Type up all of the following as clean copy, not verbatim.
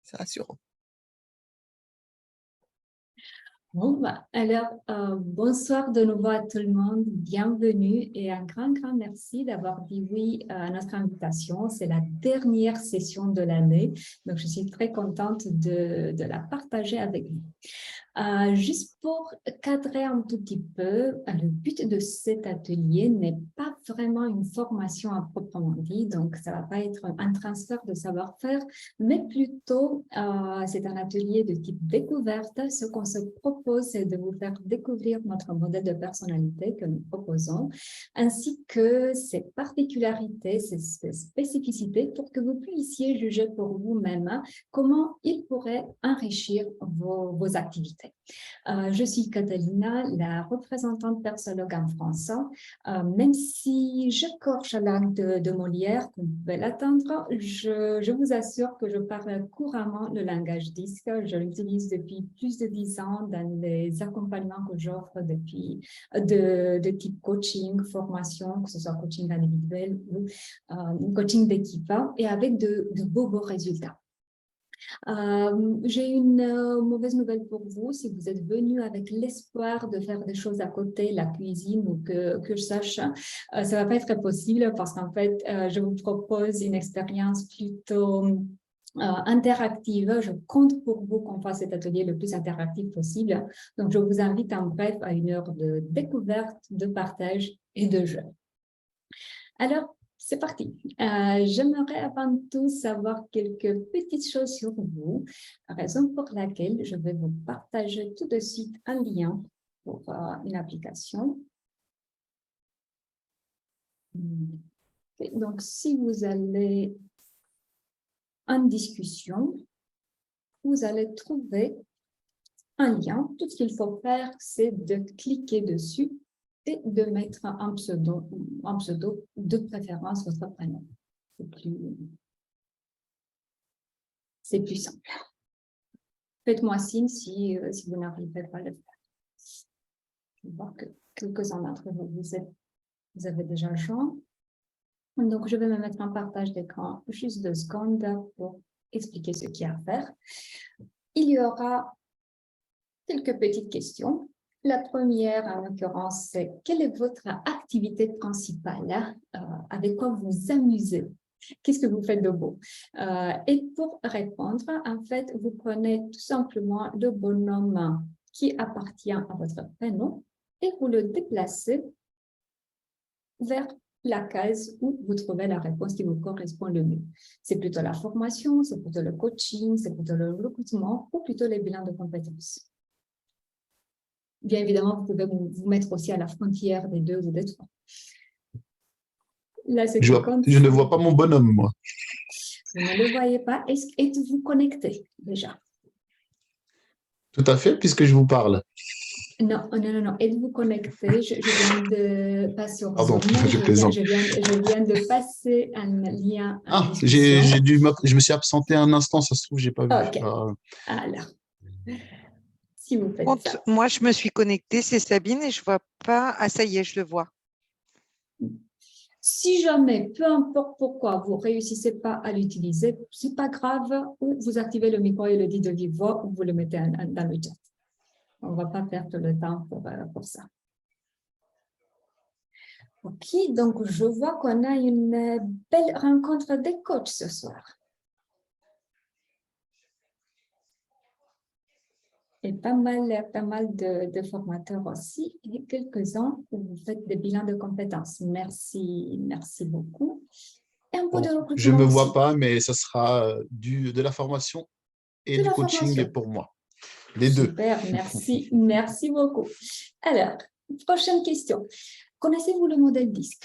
c'est rassurant. Bon, alors, bonsoir de nouveau à tout le monde, bienvenue et un grand merci d'avoir dit oui à notre invitation. C'est la dernière session de l'année, donc je suis très contente de la partager avec vous. Juste pour cadrer un tout petit peu, le but de cet atelier n'est pas vraiment une formation à proprement dit, donc ça ne va pas être un transfert de savoir-faire, mais plutôt c'est un atelier de type découverte. Ce qu'on se propose, c'est de vous faire découvrir notre modèle de personnalité que nous proposons, ainsi que ses particularités, ses spécificités, pour que vous puissiez juger pour vous-même comment il pourrait enrichir vos activités. Je suis Catalina, la représentante persologue en France. Même si j'écorche la langue de Molière, comme vous pouvez l'attendre, je vous assure que je parle couramment le langage disque. Je l'utilise depuis plus de 10 ans dans les accompagnements que j'offre depuis de type coaching, formation, que ce soit coaching individuel ou coaching d'équipe, et avec de beaux résultats. J'ai une mauvaise nouvelle pour vous. Si vous êtes venu avec l'espoir de faire des choses à côté, la cuisine ou que je sache, ça ne va pas être possible parce qu'en fait, je vous propose une expérience plutôt interactive. Je compte pour vous qu'on fasse cet atelier le plus interactif possible. Donc, je vous invite en bref à une heure de découverte, de partage et de jeu. Alors, c'est parti. J'aimerais avant tout savoir quelques petites choses sur vous, raison pour laquelle je vais vous partager tout de suite un lien pour une application. Okay. Donc, si vous allez en discussion, vous allez trouver un lien. Tout ce qu'il faut faire, c'est de cliquer dessus et de mettre un pseudo de préférence votre prénom. C'est plus simple. Faites-moi signe si vous n'arrivez pas à le faire. Je vois que quelques-uns d'entre vous, vous avez déjà joint. Donc, je vais me mettre en partage d'écran juste 2 secondes pour expliquer ce qu'il y a à faire. Il y aura quelques petites questions. La première, en l'occurrence, c'est quelle est votre activité principale? Avec quoi vous vous amusez? Qu'est-ce que vous faites de beau? Et pour répondre, en fait, vous prenez tout simplement le bonhomme qui appartient à votre prénom et vous le déplacez vers la case où vous trouvez la réponse qui vous correspond le mieux. C'est plutôt la formation, c'est plutôt le coaching, c'est plutôt le recrutement ou plutôt les bilans de compétences. Bien évidemment, vous pouvez vous mettre aussi à la frontière des 2 ou des 3. Là, Je ne vois pas mon bonhomme, moi. Vous ne le voyez pas. Êtes-vous connecté déjà? Tout à fait, puisque je vous parle. Non. Êtes-vous connecté? Je viens de passer sur Pardon, Zoom. je plaisante. Je viens de passer un lien en Ah, discussion. je me suis absenté un instant, ça se trouve, j'ai pas vu. OK. Alors, si vous faites ça. Moi, je me suis connectée, c'est Sabine, et je ne vois pas. Ah, ça y est, je le vois. Si jamais, peu importe pourquoi, vous ne réussissez pas à l'utiliser, ce n'est pas grave, ou vous activez le micro et le dites de vive voix, ou vous le mettez dans le chat. On ne va pas perdre le temps pour ça. OK, donc je vois qu'on a une belle rencontre des coachs ce soir. Et pas mal de formateurs aussi, et quelques-uns où vous faites des bilans de compétences. Merci beaucoup. Et un peu de recrutement je ne me vois aussi. pas, mais ça sera de la formation et du coaching pour moi. Les deux. Super, merci beaucoup. Alors, prochaine question. Connaissez-vous le modèle DISC?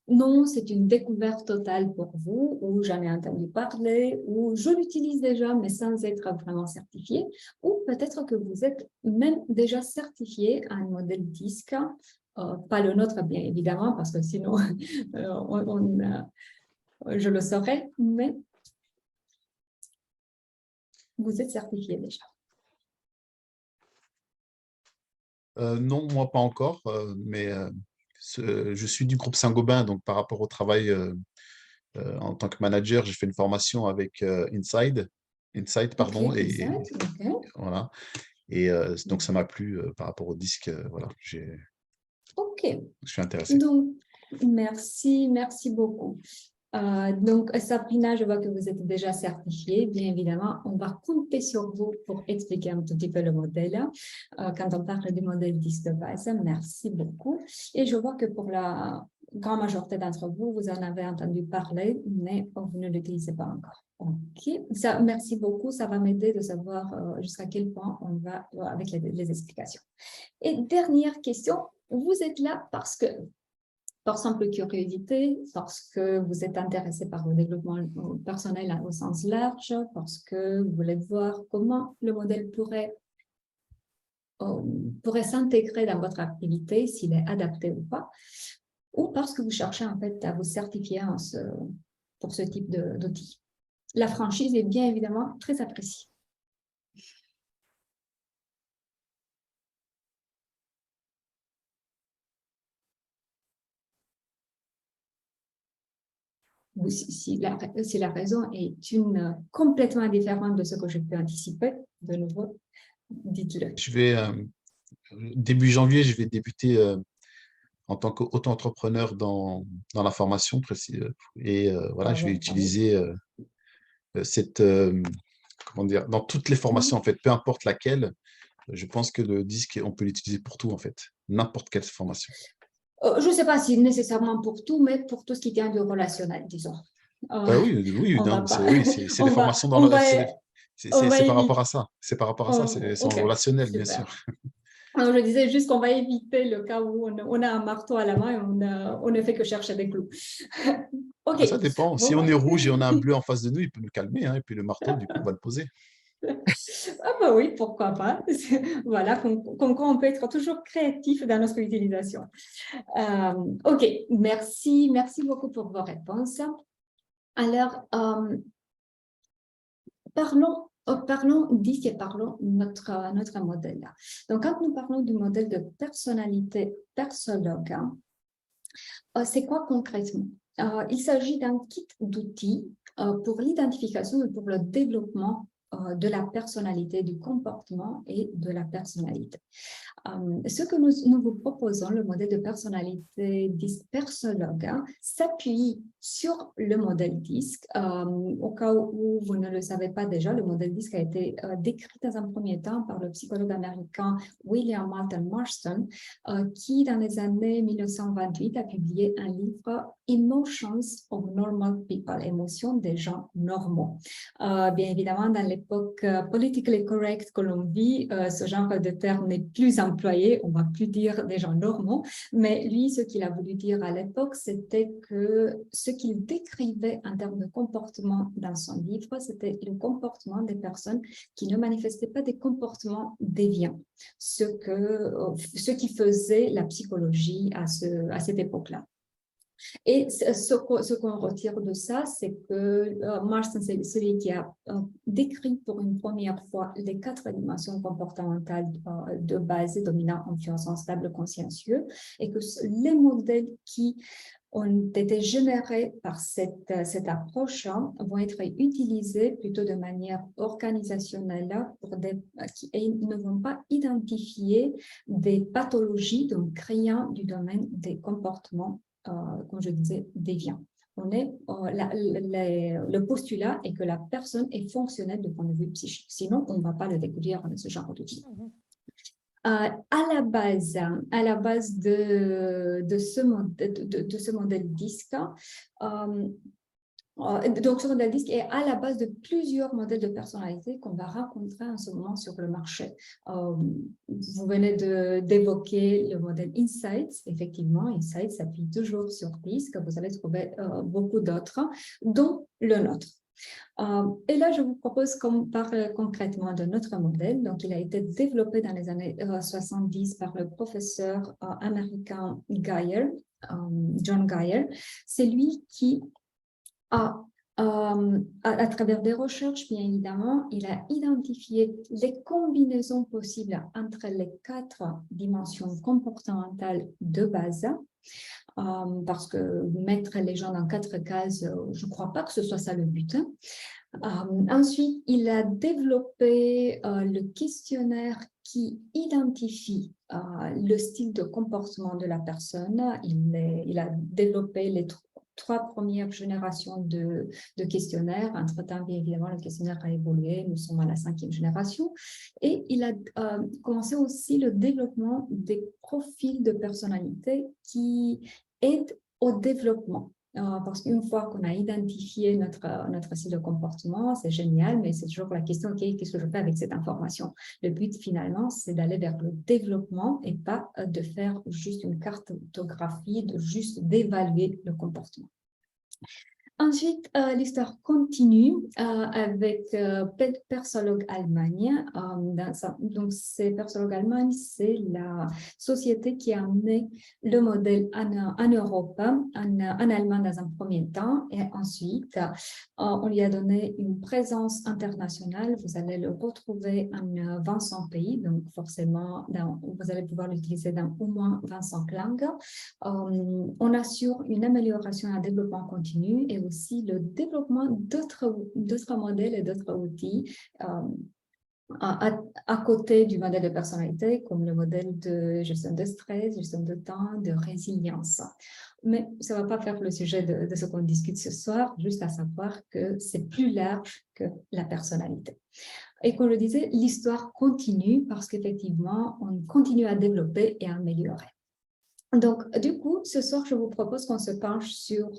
Non, c'est une découverte totale pour vous, ou j'en ai entendu parler, ou je l'utilise déjà, mais sans être vraiment certifié, ou peut-être que vous êtes même déjà certifié à un modèle DISC, pas le nôtre, bien évidemment, parce que sinon, je le saurais, mais vous êtes certifié déjà. Non, moi pas encore, mais je suis du groupe Saint-Gobain, donc par rapport au travail En tant que manager, j'ai fait une formation avec Insight, pardon, Ok, et ok. voilà. Et donc, ça m'a plu par rapport au disque. Voilà, Ok. je suis intéressé. Donc, merci beaucoup. Donc, Sabrina, je vois que vous êtes déjà certifiée. Bien évidemment, on va compter sur vous pour expliquer un tout petit peu le modèle. Quand on parle du modèle disque de base, merci beaucoup. Et je vois que pour la grande majorité d'entre vous, vous en avez entendu parler, mais vous ne l'utilisez pas encore. OK. Ça, merci beaucoup. Ça va m'aider de savoir jusqu'à quel point on va avec les explications. Et dernière question, vous êtes là parce que par simple curiosité, parce que vous êtes intéressé par le développement personnel au sens large, parce que vous voulez voir comment le modèle pourrait s'intégrer dans votre activité, s'il est adapté ou pas, ou parce que vous cherchez en fait à vous certifier pour ce type d'outil. La franchise est bien évidemment très appréciée. Ou si la raison est complètement différente de ce que je peux anticiper, de nouveau, dites-le. Début janvier, je vais débuter en tant qu'auto-entrepreneur dans la formation précise. Et voilà, je vais utiliser comment dire, dans toutes les formations, en fait, peu importe laquelle. Je pense que le disque, on peut l'utiliser pour tout, en fait, n'importe quelle formation. Je ne sais pas si nécessairement pour tout, mais pour tout ce qui tient de relationnel, disons. Oui, On va non, pas. c'est des formations dans on va c'est par éviter. rapport à ça. C'est par rapport à ça, c'est en Ok, relationnel, bien sûr. super. Alors, je disais juste qu'on va éviter le cas où on a un marteau à la main et on ne fait que chercher des clous. Ok. Ça dépend. Si Bon. on est rouge et on a un bleu en face de nous, il peut nous calmer, hein, et puis le marteau, du coup, on va le poser. Ah bah oui, pourquoi pas. Voilà, comme quoi on peut être toujours créatif dans notre utilisation. Ok, merci beaucoup pour vos réponses. Alors, parlons d'ici et parlons notre modèle. Là. Donc, quand nous parlons du modèle de personnalité persologue, c'est quoi concrètement? Il s'agit d'un kit d'outils pour l'identification et pour le développement de la personnalité, du comportement et de la personnalité. Ce que nous vous proposons, le modèle de personnalité dispersologue, s'appuie sur le modèle DISC. Au cas où vous ne le savez pas déjà, le modèle DISC a été décrit dans un premier temps par le psychologue américain William Moulton Marston, qui, dans les années 1928, a publié un livre Emotions of Normal People, émotions des gens normaux. Bien évidemment, dans l'époque politically correct que l'on vit, ce genre de terme n'est plus employé, on ne va plus dire des gens normaux, mais lui, ce qu'il a voulu dire à l'époque, c'était que ce qu'il décrivait en termes de comportement dans son livre, c'était le comportement des personnes qui ne manifestaient pas des comportements déviants, ce qui faisait la psychologie à cette époque-là. Et ce qu'on retire de ça, c'est que Marston, c'est celui qui a décrit pour une première fois les 4 dimensions comportementales de base, dominant, influençant, stable, consciencieux, et que les modèles qui ont été générés par cette approche vont être utilisés plutôt de manière organisationnelle et ne vont pas identifier des pathologies, donc créant du domaine des comportements comme je disais, déviant. Le postulat est que la personne est fonctionnelle du point de vue psychique. Sinon, on ne va pas le découvrir dans ce genre d'outil. À la base de ce modèle DISC, donc, ce modèle DISC est à la base de plusieurs modèles de personnalité qu'on va rencontrer en ce moment sur le marché. Vous venez d'évoquer le modèle Insights. Effectivement, Insights s'appuie toujours sur DISC. Vous allez trouver beaucoup d'autres, dont le nôtre. Et là, je vous propose qu'on parle concrètement de notre modèle. Donc, il a été développé dans les années 70 par le professeur américain John Geier. C'est lui qui a À travers des recherches, bien évidemment, il a identifié les combinaisons possibles entre les 4 dimensions comportementales de base, parce que mettre les gens dans 4 cases, je ne crois pas que ce soit ça le but. Ensuite, il a développé le questionnaire qui identifie le style de comportement de la personne. Il a développé les 3 premières générations de questionnaires. Entre-temps, bien évidemment, le questionnaire a évolué. Nous sommes à la 5e génération. Et il a commencé aussi le développement des profils de personnalité qui aident au développement. Parce qu'une fois qu'on a identifié notre style de comportement, c'est génial, mais c'est toujours la question, OK, qu'est-ce que je fais avec cette information? Le but, finalement, c'est d'aller vers le développement et pas de faire juste une cartographie, d'évaluer le comportement. Ensuite, l'histoire continue avec Persologue Allemagne. Donc, c'est Persologue Allemagne, c'est la société qui a amené le modèle en Europe, en Allemagne dans un premier temps, et ensuite, on lui a donné une présence internationale. Vous allez le retrouver en 25 pays, donc forcément, vous allez pouvoir l'utiliser dans au moins 25 langues. On assure une amélioration et un développement continu et aussi le développement d'autres modèles et d'autres outils à côté du modèle de personnalité, comme le modèle de gestion de stress, gestion de temps, de résilience. Mais ça ne va pas faire le sujet de ce qu'on discute ce soir, juste à savoir que c'est plus large que la personnalité. Et comme je le disais, l'histoire continue parce qu'effectivement, on continue à développer et à améliorer. Donc, du coup, ce soir, je vous propose qu'on se penche sur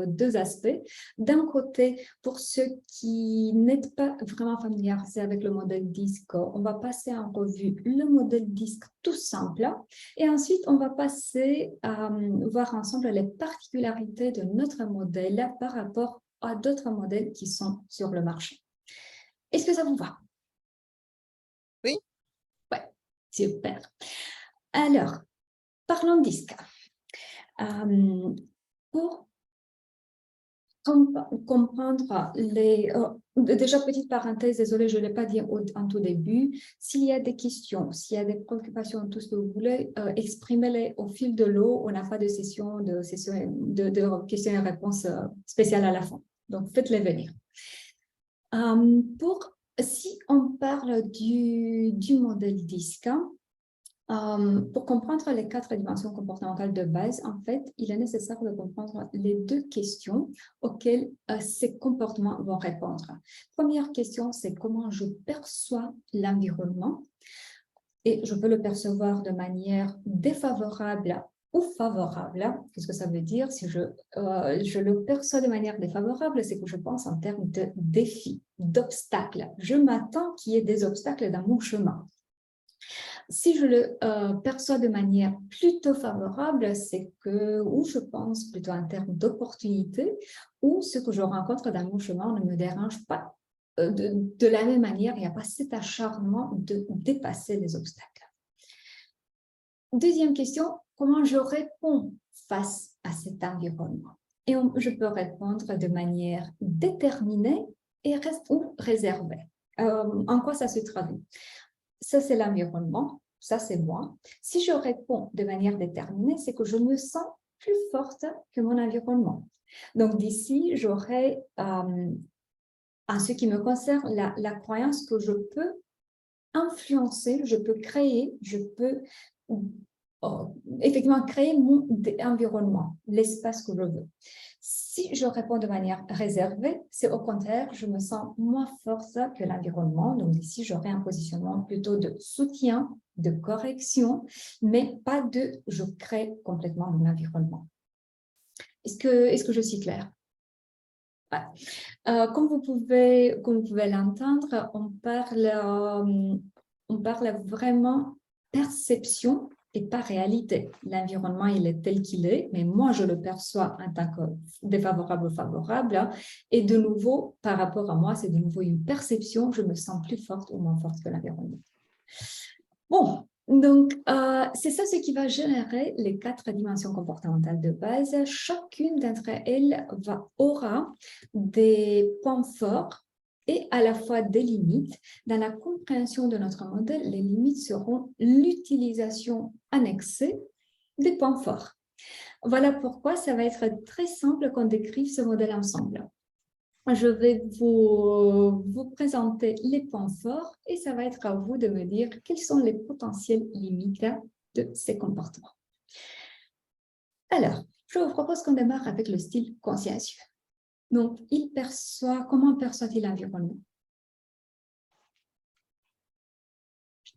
2 aspects. D'un côté, pour ceux qui n'êtes pas vraiment familiarisés avec le modèle DISC, on va passer en revue le modèle DISC tout simple. Et ensuite, on va passer à voir ensemble les particularités de notre modèle par rapport à d'autres modèles qui sont sur le marché. Est-ce que ça vous va? Oui. Ouais, super. Alors, parlons DISC. Pour comprendre déjà, petite parenthèse, désolée, je ne l'ai pas dit en tout début, s'il y a des questions, s'il y a des préoccupations, tout ce que vous voulez, exprimez-les au fil de l'eau. On n'a pas de session de questions et réponses spéciales à la fin. Donc, faites-les venir. Si on parle du modèle DISC, pour comprendre les 4 dimensions comportementales de base, en fait, il est nécessaire de comprendre les 2 questions auxquelles ces comportements vont répondre. Première question, c'est comment je perçois l'environnement. Et je peux le percevoir de manière défavorable ou favorable. Qu'est-ce que ça veut dire? Si je le perçois de manière défavorable, c'est que je pense en termes de défis, d'obstacles. Je m'attends qu'il y ait des obstacles dans mon chemin. Si je le perçois de manière plutôt favorable, c'est que, ou je pense plutôt en termes d'opportunités, ou ce que je rencontre dans mon chemin ne me dérange pas de la même manière, il n'y a pas cet acharnement de dépasser les obstacles. Deuxième question, comment je réponds face à cet environnement? Et je peux répondre de manière déterminée ou réservée. En quoi ça se traduit? Ça, c'est l'environnement, ça, c'est moi. Si je réponds de manière déterminée, c'est que je me sens plus forte que mon environnement. Donc, d'ici, j'aurai, en ce qui me concerne, la croyance que je peux influencer, je peux créer, je peux effectivement créer mon environnement, l'espace que je veux. Si je réponds de manière réservée, c'est au contraire, je me sens moins forte que l'environnement. Donc ici, j'aurai un positionnement plutôt de soutien, de correction, mais pas de je crée complètement mon environnement. Est-ce que je suis claire? Ouais. Comme vous pouvez l'entendre, on parle vraiment perception et pas réalité. L'environnement, il est tel qu'il est, mais moi, je le perçois en tant que défavorable ou favorable. Et de nouveau, par rapport à moi, c'est de nouveau une perception. Je me sens plus forte ou moins forte que l'environnement. Bon, Donc, c'est ça ce qui va générer les 4 dimensions comportementales de base. Chacune d'entre elles aura des points forts et à la fois des limites. Dans la compréhension de notre modèle, les limites seront l'utilisation annexée des points forts. Voilà pourquoi ça va être très simple qu'on décrive ce modèle ensemble. Je vais vous présenter les points forts et ça va être à vous de me dire quelles sont les potentielles limites de ces comportements. Alors, je vous propose qu'on démarre avec le style consciencieux. Donc, comment perçoit-il l'environnement?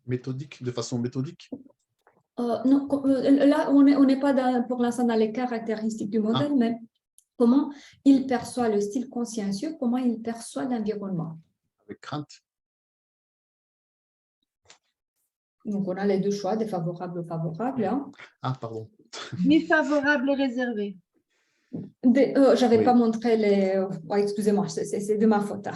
Méthodique, de façon méthodique. Non, là, on n'est pas pour l'instant dans les caractéristiques du modèle, mais comment il perçoit le style consciencieux, comment il perçoit l'environnement. Avec crainte. Donc, on a les deux choix, défavorable ou favorable. Hein. Ah, pardon. Défavorable et réservé. Je n'avais pas montré les... excusez-moi, c'est de ma faute.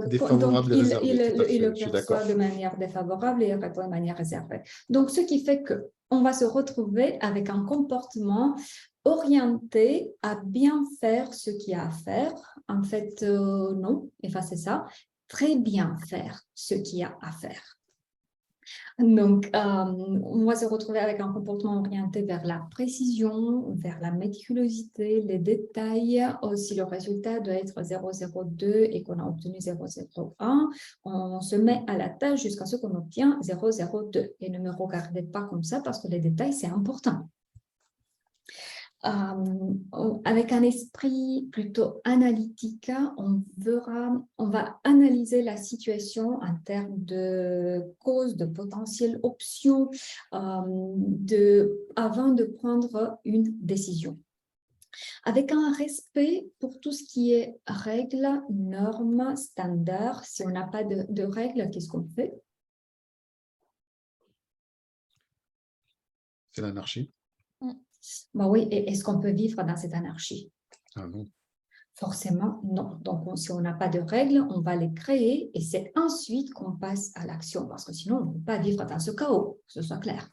Défavorable donc, et réservé, il le je suis perçoit d'accord. de manière défavorable et il répond de manière réservée. Donc, ce qui fait qu'on va se retrouver avec un comportement orienté à bien faire ce qu'il y a à faire. En fait, non, effacez ça. Très bien faire ce qu'il y a à faire. Donc, on va se retrouver avec un comportement orienté vers la précision, vers la méticulosité, les détails. Si le résultat doit être 0,02 et qu'on a obtenu 0,01, on se met à la tâche jusqu'à ce qu'on obtient 0,02. Et ne me regardez pas comme ça parce que les détails, c'est important. Avec un esprit plutôt analytique, on va analyser la situation en termes de causes, de potentielles options, avant de prendre une décision. Avec un respect pour tout ce qui est règles, normes, standards. Si on n'a pas de règles, qu'est-ce qu'on fait? C'est l'anarchie. Ben oui, est-ce qu'on peut vivre dans cette anarchie? Ah non. Forcément, non. Donc, si on n'a pas de règles, on va les créer et c'est ensuite qu'on passe à l'action parce que sinon, on ne peut pas vivre dans ce chaos, que ce soit clair.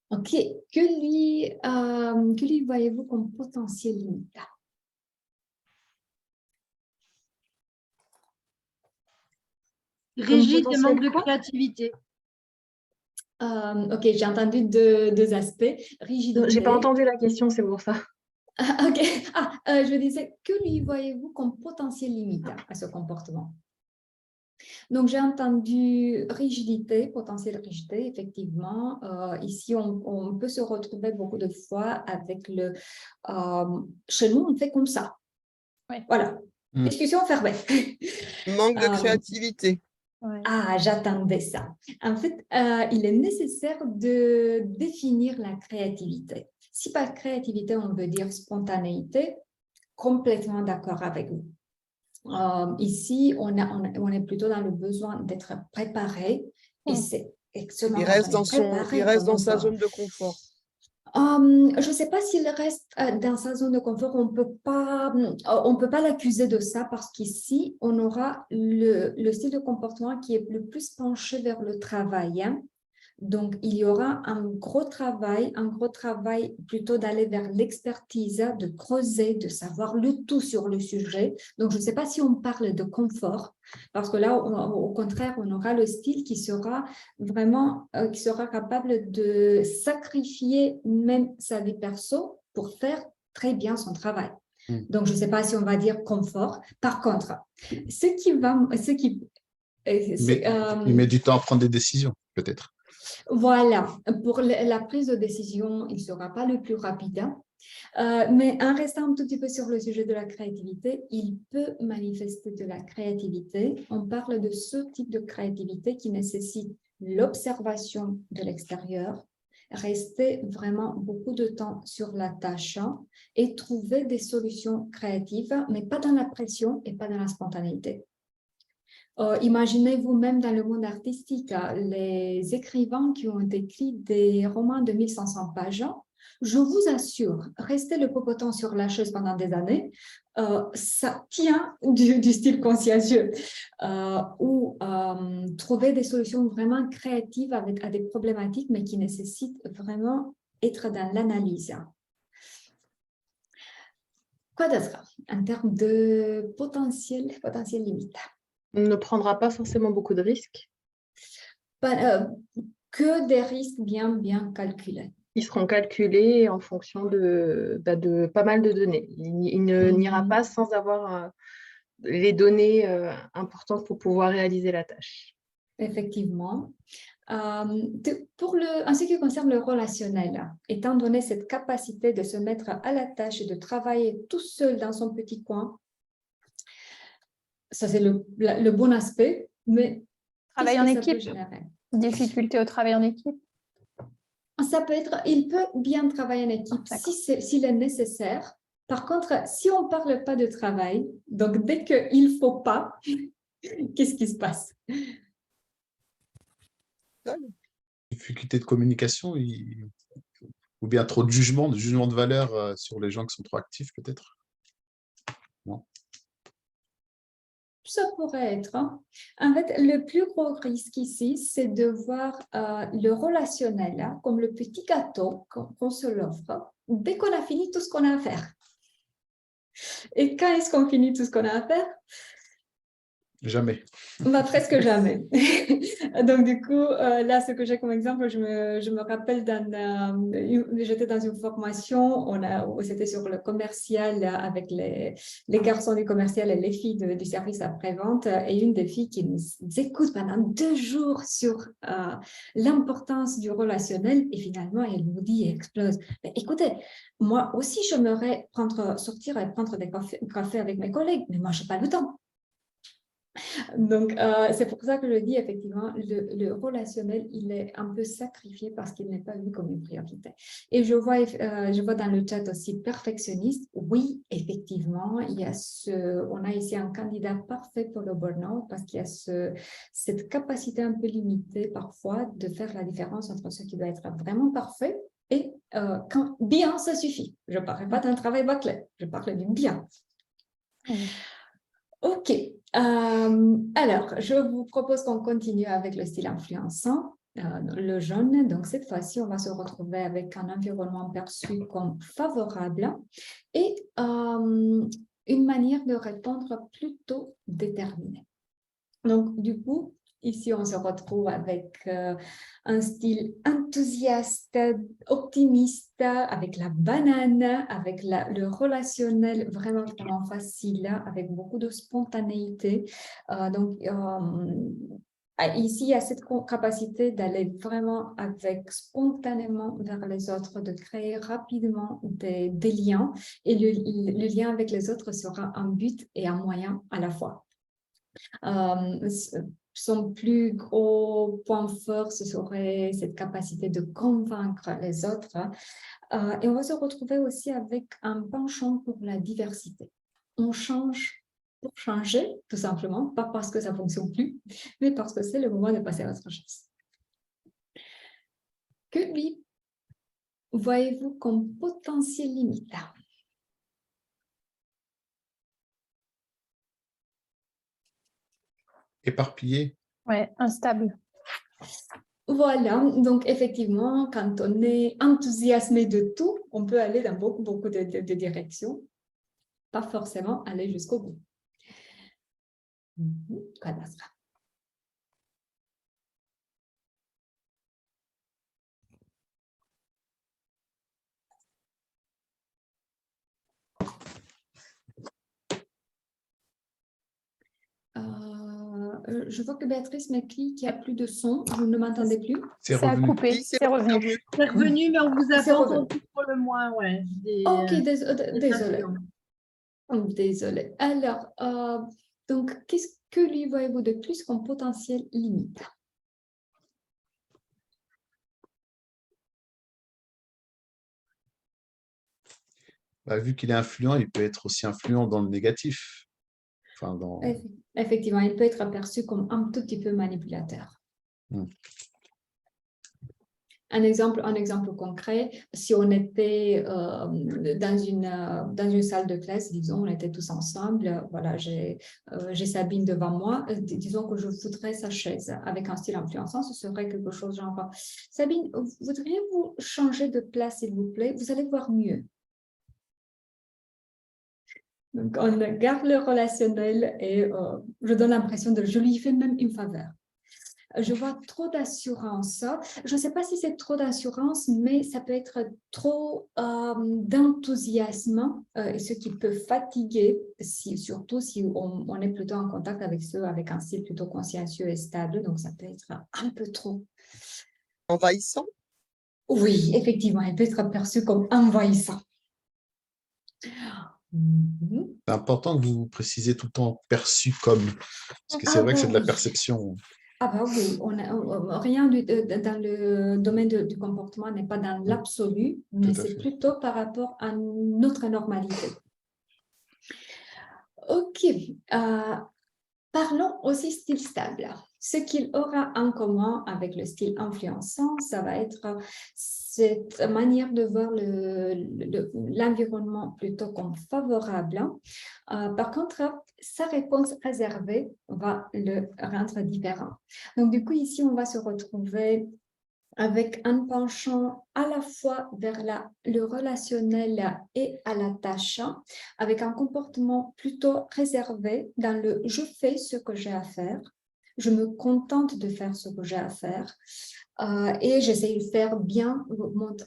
OK. Que lui voyez-vous comme potentiel limite? Rigide et manque de créativité. OK, j'ai entendu deux aspects. Rigidité. Je n'ai pas entendu la question, c'est pour ça. OK. Je disais, que lui voyez-vous comme potentiel limite à ce comportement? Donc, j'ai entendu rigidité, potentielle rigidité, effectivement. Ici, on peut se retrouver beaucoup de fois avec chez nous, on fait comme ça. Ouais. Voilà. Discussion fermée. Manque de créativité. Ouais. Ah, j'attendais ça. En fait, il est nécessaire de définir la créativité. Si par créativité, on veut dire spontanéité, complètement d'accord avec vous. Ici, on est plutôt dans le besoin d'être préparé et c'est excellent. Il reste dans sa zone de confort. Je ne sais pas s'il reste dans sa zone de confort, on peut pas l'accuser de ça parce qu'ici, on aura le style de comportement qui est le plus penché vers le travail. Hein. Donc, il y aura un gros travail plutôt d'aller vers l'expertise, de creuser, de savoir le tout sur le sujet. Donc, je ne sais pas si on parle de confort, parce que là, au contraire, on aura le style qui sera vraiment, qui sera capable de sacrifier même sa vie perso pour faire très bien son travail. Donc, je ne sais pas si on va dire confort. Par contre, il met du temps à prendre des décisions, peut-être. Voilà, pour la prise de décision, il ne sera pas le plus rapide. Mais en restant un tout petit peu sur le sujet de la créativité, il peut manifester de la créativité. On parle de ce type de créativité qui nécessite l'observation de l'extérieur, rester vraiment beaucoup de temps sur la tâche et trouver des solutions créatives, mais pas dans la pression et pas dans la spontanéité. Imaginez vous-même dans le monde artistique, les écrivains qui ont écrit des romans de 1500 pages, Je vous assure, rester le popotant sur la chaise pendant des années, ça tient du style consciencieux ou trouver des solutions vraiment créatives à des problématiques, mais qui nécessitent vraiment être dans l'analyse. Quoi d'autre en termes de potentiel limite? On ne prendra pas forcément beaucoup de risques. Que des risques bien calculés. Ils seront calculés en fonction de pas mal de données. Il n'ira pas sans avoir les données importantes pour pouvoir réaliser la tâche. Effectivement. En ce qui concerne le relationnel, étant donné cette capacité de se mettre à la tâche et de travailler tout seul dans son petit coin, ça c'est le bon aspect, mais Travail en qu'est-ce que ça peut équipe, générer? difficulté au travail en équipe. Ça peut être, il peut bien travailler en équipe s'il est nécessaire. Par contre, si on ne parle pas de travail, donc dès qu'il ne faut pas, qu'est-ce qui se passe? Difficulté de communication ou bien trop de jugement de valeur sur les gens qui sont trop actifs, peut-être. Non. Ça pourrait être. En fait, le plus gros risque ici, c'est de voir le relationnel comme le petit gâteau qu'on se l'offre dès qu'on a fini tout ce qu'on a à faire. Et quand est-ce qu'on finit tout ce qu'on a à faire? Jamais. Presque jamais. Donc, du coup, là, ce que j'ai comme exemple, je me rappelle, j'étais dans une formation, c'était sur le commercial avec les garçons du commercial et les filles du service après-vente, et une des filles qui nous écoute pendant 2 jours sur l'importance du relationnel, et finalement, elle nous dit et explose. Mais écoutez, moi aussi, j'aimerais sortir et prendre des cafés avec mes collègues, mais moi, je n'ai pas le temps. Donc, c'est pour ça que je dis effectivement, le relationnel, il est un peu sacrifié parce qu'il n'est pas vu comme une priorité. Et je vois dans le chat aussi perfectionniste. Oui, effectivement, on a ici un candidat parfait pour le burn-out parce qu'il y a cette capacité un peu limitée parfois de faire la différence entre ce qui doit être vraiment parfait et quand bien, ça suffit. Je ne parle pas d'un travail bâclé, je parle du bien. Ok, alors je vous propose qu'on continue avec le style influençant, le jaune. Donc cette fois-ci, on va se retrouver avec un environnement perçu comme favorable et une manière de répondre plutôt déterminée. Donc du coup, ici, on se retrouve avec un style enthousiaste, optimiste, avec la banane, avec le relationnel vraiment facile, avec beaucoup de spontanéité. Ici, il y a cette capacité d'aller vraiment spontanément vers les autres, de créer rapidement des liens. Et le lien avec les autres sera un but et un moyen à la fois. Son plus gros point fort, ce serait cette capacité de convaincre les autres. Et on va se retrouver aussi avec un penchant pour la diversité. On change pour changer, tout simplement, pas parce que ça ne fonctionne plus, mais parce que c'est le moment de passer à autre chose. Que lui, voyez-vous comme potentiel limite? Éparpillé. Ouais, instable. Voilà, donc effectivement, quand on est enthousiasmé de tout, on peut aller dans beaucoup de directions, pas forcément aller jusqu'au bout. Quoi d'autre? Je vois que Béatrice m'écrit qu'il n'y a plus de son. Je ne m'entendais plus. C'est Ça a revenu. coupé, c'est revenu. C'est revenu, mais on vous a C'est pas revenu. entendu pour le moins, ouais. Ok, désolé. incidents. Désolée. Alors, donc, qu'est-ce que lui voyez-vous de plus comme potentiel limite? Vu qu'il est influent, il peut être aussi influent dans le négatif. Enfin, Effectivement, il peut être aperçu comme un tout petit peu manipulateur. Un exemple concret, si on était dans une salle de classe, disons, on était tous ensemble, voilà, j'ai Sabine devant moi, disons que je voudrais sa chaise avec un style influençant, ce serait quelque chose genre, Sabine, voudriez-vous changer de place, s'il vous plaît? Vous allez voir mieux. Donc, on garde le relationnel et je donne l'impression je lui fais même une faveur. Je vois trop d'assurance. Je ne sais pas si c'est trop d'assurance, mais ça peut être trop d'enthousiasme, ce qui peut fatiguer, surtout si on est plutôt en contact avec ceux avec un style plutôt consciencieux et stable. Donc, ça peut être un peu trop. Envahissant? Oui, effectivement, elle peut être perçue comme envahissant. C'est important que vous précisez tout le temps perçu comme, parce que c'est vrai que c'est de la oui. perception. Ah bah oui, rien dans le domaine du comportement n'est pas dans l'absolu, mais Tout à c'est fait. plutôt par rapport à notre normalité. Ok, parlons aussi style stable. Ce qu'il aura en commun avec le style influençant, ça va être cette manière de voir l'environnement plutôt comme favorable. Par contre, sa réponse réservée va le rendre différent. Donc, du coup, ici, on va se retrouver avec un penchant à la fois vers le relationnel et à la tâche, avec un comportement plutôt réservé dans le « je fais ce que j'ai à faire », je me contente de faire ce que j'ai à faire et j'essaie de faire bien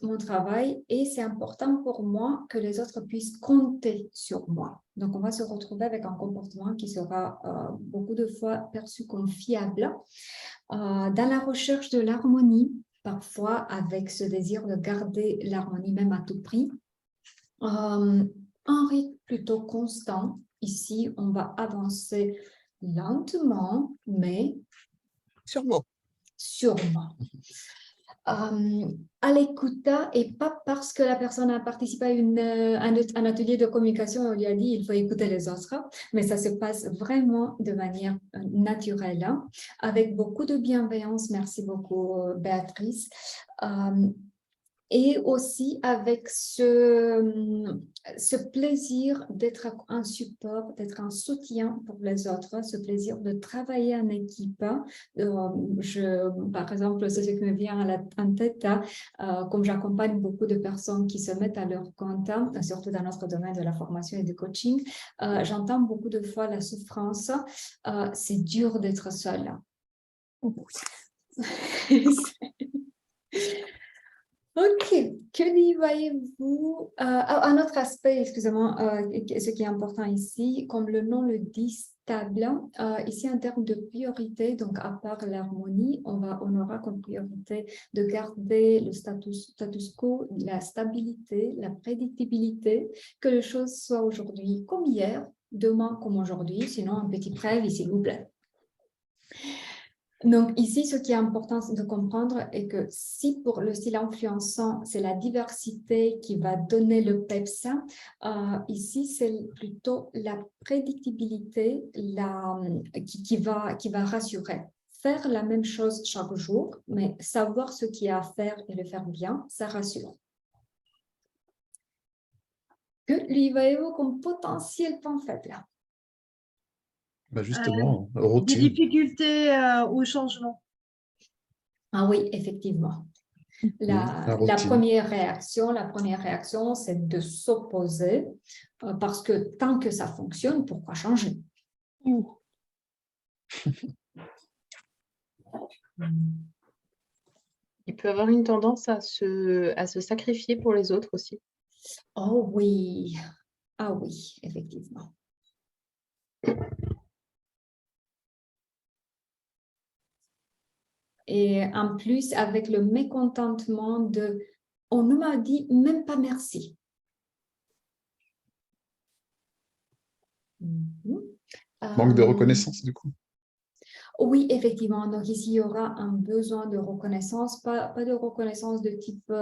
mon travail et c'est important pour moi que les autres puissent compter sur moi. Donc, on va se retrouver avec un comportement qui sera beaucoup de fois perçu comme fiable dans la recherche de l'harmonie, parfois avec ce désir de garder l'harmonie même à tout prix. Un rythme plutôt constant. Ici, on va avancer lentement, mais Sûrement. À l'écoute et pas parce que la personne a participé à un atelier de communication, on lui a dit il faut écouter les autres, mais ça se passe vraiment de manière naturelle, avec beaucoup de bienveillance. Merci beaucoup, Béatrice. Et aussi avec ce plaisir d'être un support, d'être un soutien pour les autres, ce plaisir de travailler en équipe. Par exemple, c'est ce qui me vient en tête, comme j'accompagne beaucoup de personnes qui se mettent à leur compte, surtout dans notre domaine de la formation et du coaching, j'entends beaucoup de fois la souffrance. C'est dur d'être seul. Ok, que y voyez-vous? Un autre aspect, excusez-moi, ce qui est important ici, comme le nom le dit, stable. Ici, en termes de priorité, donc à part l'harmonie, on aura comme priorité de garder le status quo, la stabilité, la prédictibilité, que les choses soient aujourd'hui comme hier, demain comme aujourd'hui, sinon un petit préavis, s'il vous plaît. Donc ici, ce qui est important de comprendre est que si pour le style influençant, c'est la diversité qui va donner le peps, ici, c'est plutôt la prédictibilité qui va rassurer. Faire la même chose chaque jour, mais savoir ce qu'il y a à faire et le faire bien, ça rassure. Que lui voyez-vous comme potentiel point faible? Bah justement, Des routine. difficultés au changement. Ah oui, effectivement. La routine. première réaction, c'est de s'opposer parce que tant que ça fonctionne, pourquoi changer? Il peut avoir une tendance à se sacrifier pour les autres aussi. Oh oui, ah oui, effectivement. Et en plus, avec le mécontentement de « on ne m'a dit même pas merci ». Manque de reconnaissance, du coup. Oui, effectivement. Donc ici, il y aura un besoin de reconnaissance, pas de reconnaissance de type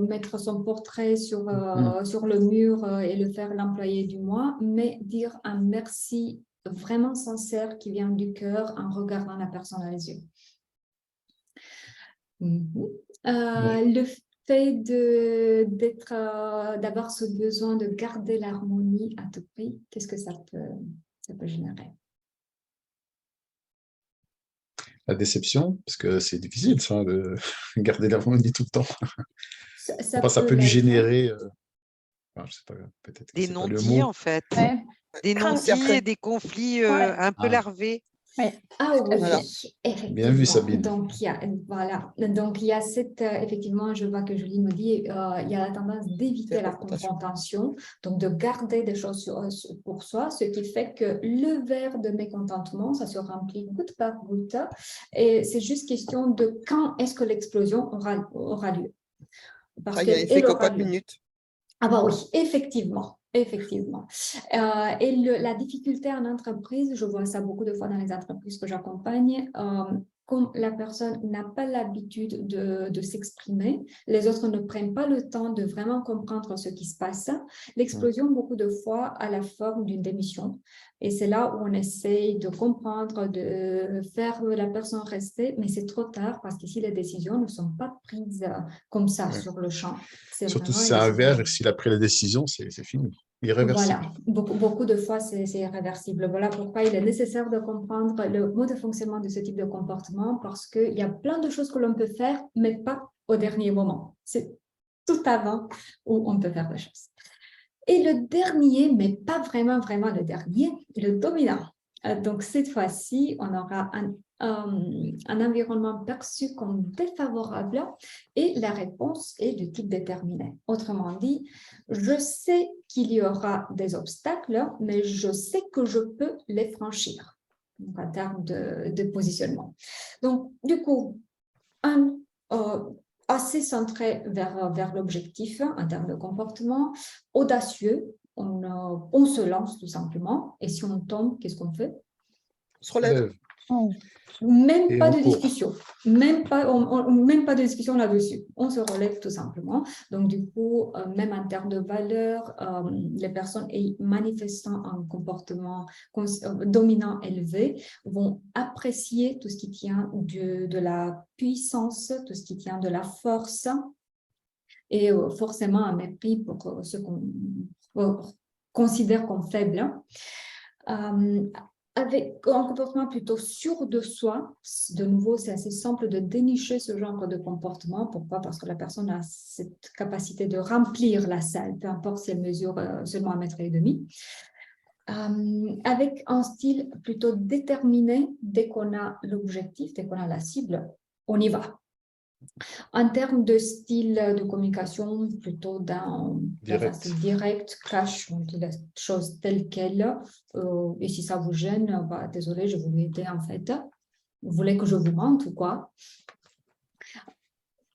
mettre son portrait sur le mur et le faire l'employé du mois, mais dire un merci vraiment sincère qui vient du cœur en regardant la personne dans les yeux. Mhm. Oui. Le fait d'avoir ce besoin de garder l'harmonie à tout prix, qu'est-ce que ça peut générer? La déception, parce que c'est difficile, ça, de garder l'harmonie tout le temps. Ça Enfin, ça peut peut lui l'être. générer, enfin, je sais pas, peut-être que Des c'est pas le non-dits, mot. en fait. Ouais. Des Crainte. C'est non-dits après. et des conflits Ouais. un peu Ah, larvés. Oui. Ah oui, Voilà. bien vu, effectivement. Sabine. Donc, voilà. Donc, il y a cette, effectivement, je vois que Julie me dit, il y a la tendance d'éviter C'est la la confrontation. confrontation, donc de garder des choses pour soi, ce qui fait que le verre de mécontentement, ça se remplit goutte par goutte. Et c'est juste question de quand est-ce que l'explosion aura lieu. Parce Après, il y a l'effet qu'elle aura cocotte lieu. minute. Ah bah oui, effectivement, effectivement. Et la difficulté en entreprise, je vois ça beaucoup de fois dans les entreprises que j'accompagne, comme la personne n'a pas l'habitude de s'exprimer, les autres ne prennent pas le temps de vraiment comprendre ce qui se passe. L'explosion, beaucoup de fois, a la forme d'une démission. Et c'est là où on essaye de comprendre, de faire la personne rester, mais c'est trop tard parce qu'ici, les décisions ne sont pas prises comme ça Ouais. sur le champ. C'est Surtout vraiment si une c'est un décision. verre et s'il a pris la décision, c'est fini, irréversible. Voilà, beaucoup de fois, c'est irréversible. Voilà pourquoi il est nécessaire de comprendre le mode de fonctionnement de ce type de comportement parce qu'il y a plein de choses que l'on peut faire, mais pas au dernier moment. C'est tout avant où on peut faire des choses. Et le dernier, mais pas vraiment le dernier, le dominant. Donc, cette fois-ci, on aura un environnement perçu comme défavorable et la réponse est de type déterminé. Autrement dit, je sais qu'il y aura des obstacles, mais je sais que je peux les franchir donc, en termes de positionnement. Donc, du coup, assez centré vers l'objectif en termes de comportement, audacieux, on se lance tout simplement, et si on tombe, qu'est-ce qu'on fait? On se relève. Même Et pas on de court. discussion, même pas de discussion là-dessus. On se relève tout simplement. Donc, du coup, même en termes de valeur, les personnes manifestant un comportement dominant élevé vont apprécier tout ce qui tient de la puissance, tout ce qui tient de la force et forcément un mépris pour ce qu'on considère comme faible. Avec un comportement plutôt sûr de soi, de nouveau, c'est assez simple de dénicher ce genre de comportement. Pourquoi? Parce que la personne a cette capacité de remplir la salle, peu importe si elle mesure seulement 1,5 m. Avec un style plutôt déterminé, dès qu'on a l'objectif, dès qu'on a la cible, on y va. En termes de style de communication, plutôt dans la Direct. phase directe, cash, on dit les choses telles quelles. Et si ça vous gêne, bah, désolé, je voulais aider en fait. Vous voulez que je vous mente ou quoi?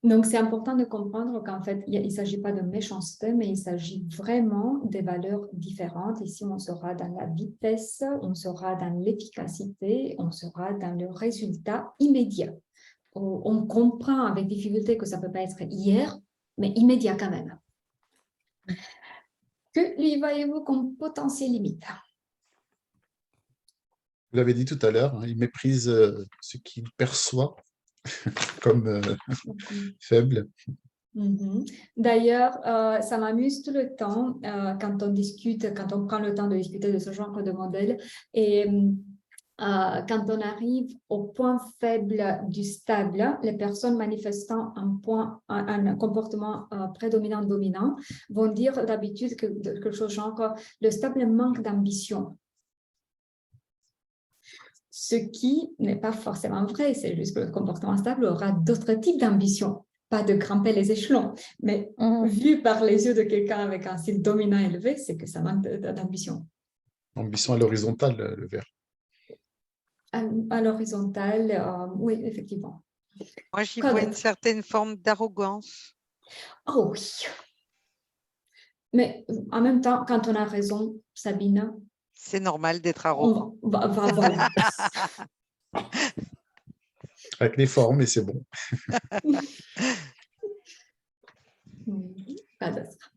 Donc, c'est important de comprendre qu'en fait, il ne s'agit pas de méchanceté, mais il s'agit vraiment des valeurs différentes. Ici, on sera dans la vitesse, on sera dans l'efficacité, on sera dans le résultat immédiat. On comprend avec difficulté que ça ne peut pas être hier, mais immédiat quand même. Que lui voyez-vous comme potentiel limite? Vous l'avez dit tout à l'heure, hein, il méprise ce qu'il perçoit comme faible. D'ailleurs, ça m'amuse tout le temps quand on discute, quand on prend le temps de discuter de ce genre de modèle. Et quand on arrive au point faible du stable, les personnes manifestant un comportement prédominant dominant vont dire d'habitude quelque chose genre le stable manque d'ambition. Ce qui n'est pas forcément vrai, c'est juste que le comportement stable aura d'autres types d'ambitions, pas de grimper les échelons, mais vu par les yeux de quelqu'un avec un style dominant élevé, c'est que ça manque d'ambition. Ambition à l'horizontale, le verre. À l'horizontale, oui, effectivement. Moi, j'y Quoi vois une d'autre? certaine forme d'arrogance. Oh oui. Mais en même temps, quand on a raison, Sabine, C'est normal d'être arrogant. voilà. Avec les formes, et c'est bon. Pas d'autre.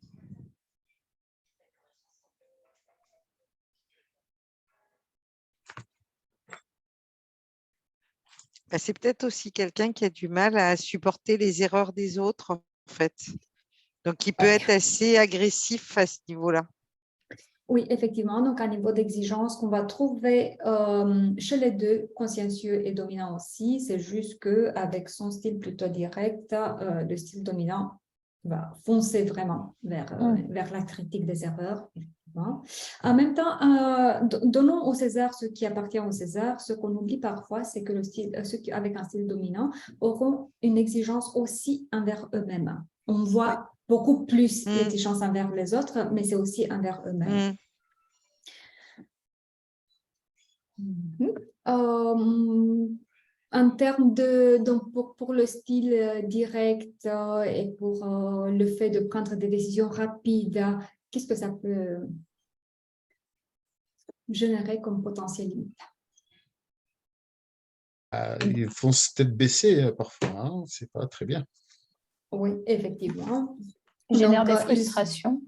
Bah, c'est peut-être aussi quelqu'un qui a du mal à supporter les erreurs des autres, en fait. Donc, il peut être assez agressif à ce niveau-là. Oui, effectivement. Donc, un niveau d'exigence qu'on va trouver chez les deux, consciencieux et dominant aussi. C'est juste qu'avec son style plutôt direct, le style dominant va foncer vraiment vers la critique des erreurs. Effectivement. En même temps, donnons au César ce qui appartient au César. Ce qu'on oublie parfois, c'est que ceux qui, avec un style dominant, auront une exigence aussi envers eux-mêmes. On voit beaucoup plus l'exigence envers les autres, mais c'est aussi envers eux-mêmes. En termes donc pour le style direct et pour le fait de prendre des décisions rapides, qu'est-ce que ça peut générer comme potentiel limite? Ils font tête baissée parfois, hein, c'est pas très bien. Oui, effectivement. Il génère Donc, des frustrations.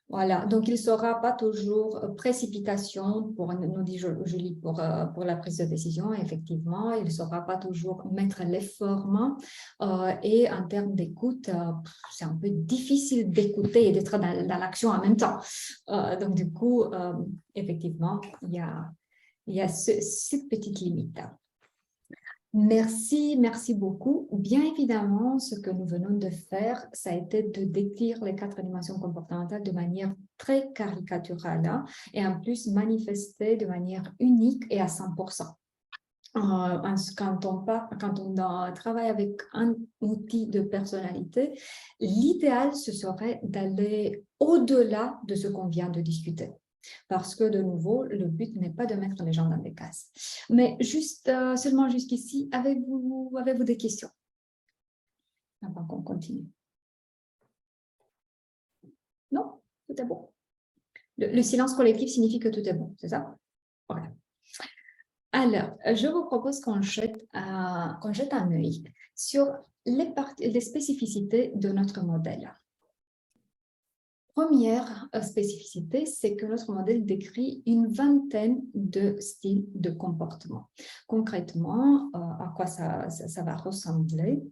Voilà, donc il ne sera pas toujours précipitation, nous dit Julie, pour la prise de décision. Effectivement, il ne saura pas toujours mettre l'effort. Et en termes d'écoute, c'est un peu difficile d'écouter et d'être dans l'action en même temps. Donc, du coup, effectivement, il y a cette petite limite. Merci beaucoup. Bien évidemment, ce que nous venons de faire, ça a été de décrire les 4 dimensions comportementales de manière très caricaturale et en plus manifestée de manière unique et à 100%. Quand on travaille avec un outil de personnalité, l'idéal, ce serait d'aller au-delà de ce qu'on vient de discuter. Parce que, de nouveau, le but n'est pas de mettre les gens dans des cases. Mais seulement jusqu'ici, avez-vous des questions? Avant qu'on continue. Non? Tout est bon. Le silence collectif signifie que tout est bon, c'est ça? Voilà. Alors, je vous propose qu'on jette un œil sur les spécificités de notre modèle. Première spécificité, c'est que notre modèle décrit une vingtaine de styles de comportement. Concrètement, à quoi ça va ressembler?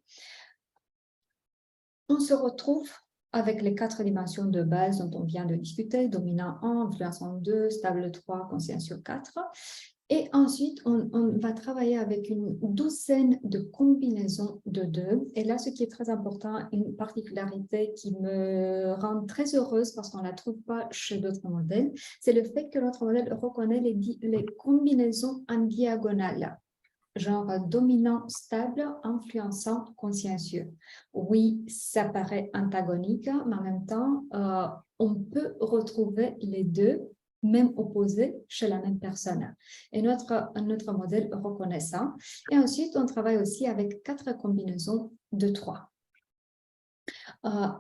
On se retrouve avec les 4 dimensions de base dont on vient de discuter, dominant 1, influençant 2, stable 3, consciencieux 4. Et ensuite, on va travailler avec une douzaine de combinaisons de 2. Et là, ce qui est très important, une particularité qui me rend très heureuse parce qu'on ne la trouve pas chez d'autres modèles, c'est le fait que notre modèle reconnaît les combinaisons en diagonale, genre dominant, stable, influençant, consciencieux. Oui, ça paraît antagonique, mais en même temps, on peut retrouver les deux, même opposés, chez la même personne. Et notre modèle reconnaît ça. Et ensuite, on travaille aussi avec 4 combinaisons de 3.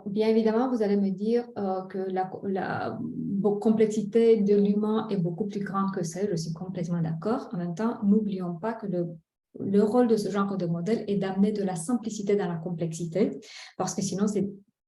Bien évidemment, vous allez me dire que la complexité de l'humain est beaucoup plus grande que ça. Je suis complètement d'accord. En même temps, n'oublions pas que le rôle de ce genre de modèle est d'amener de la simplicité dans la complexité, parce que sinon, c'est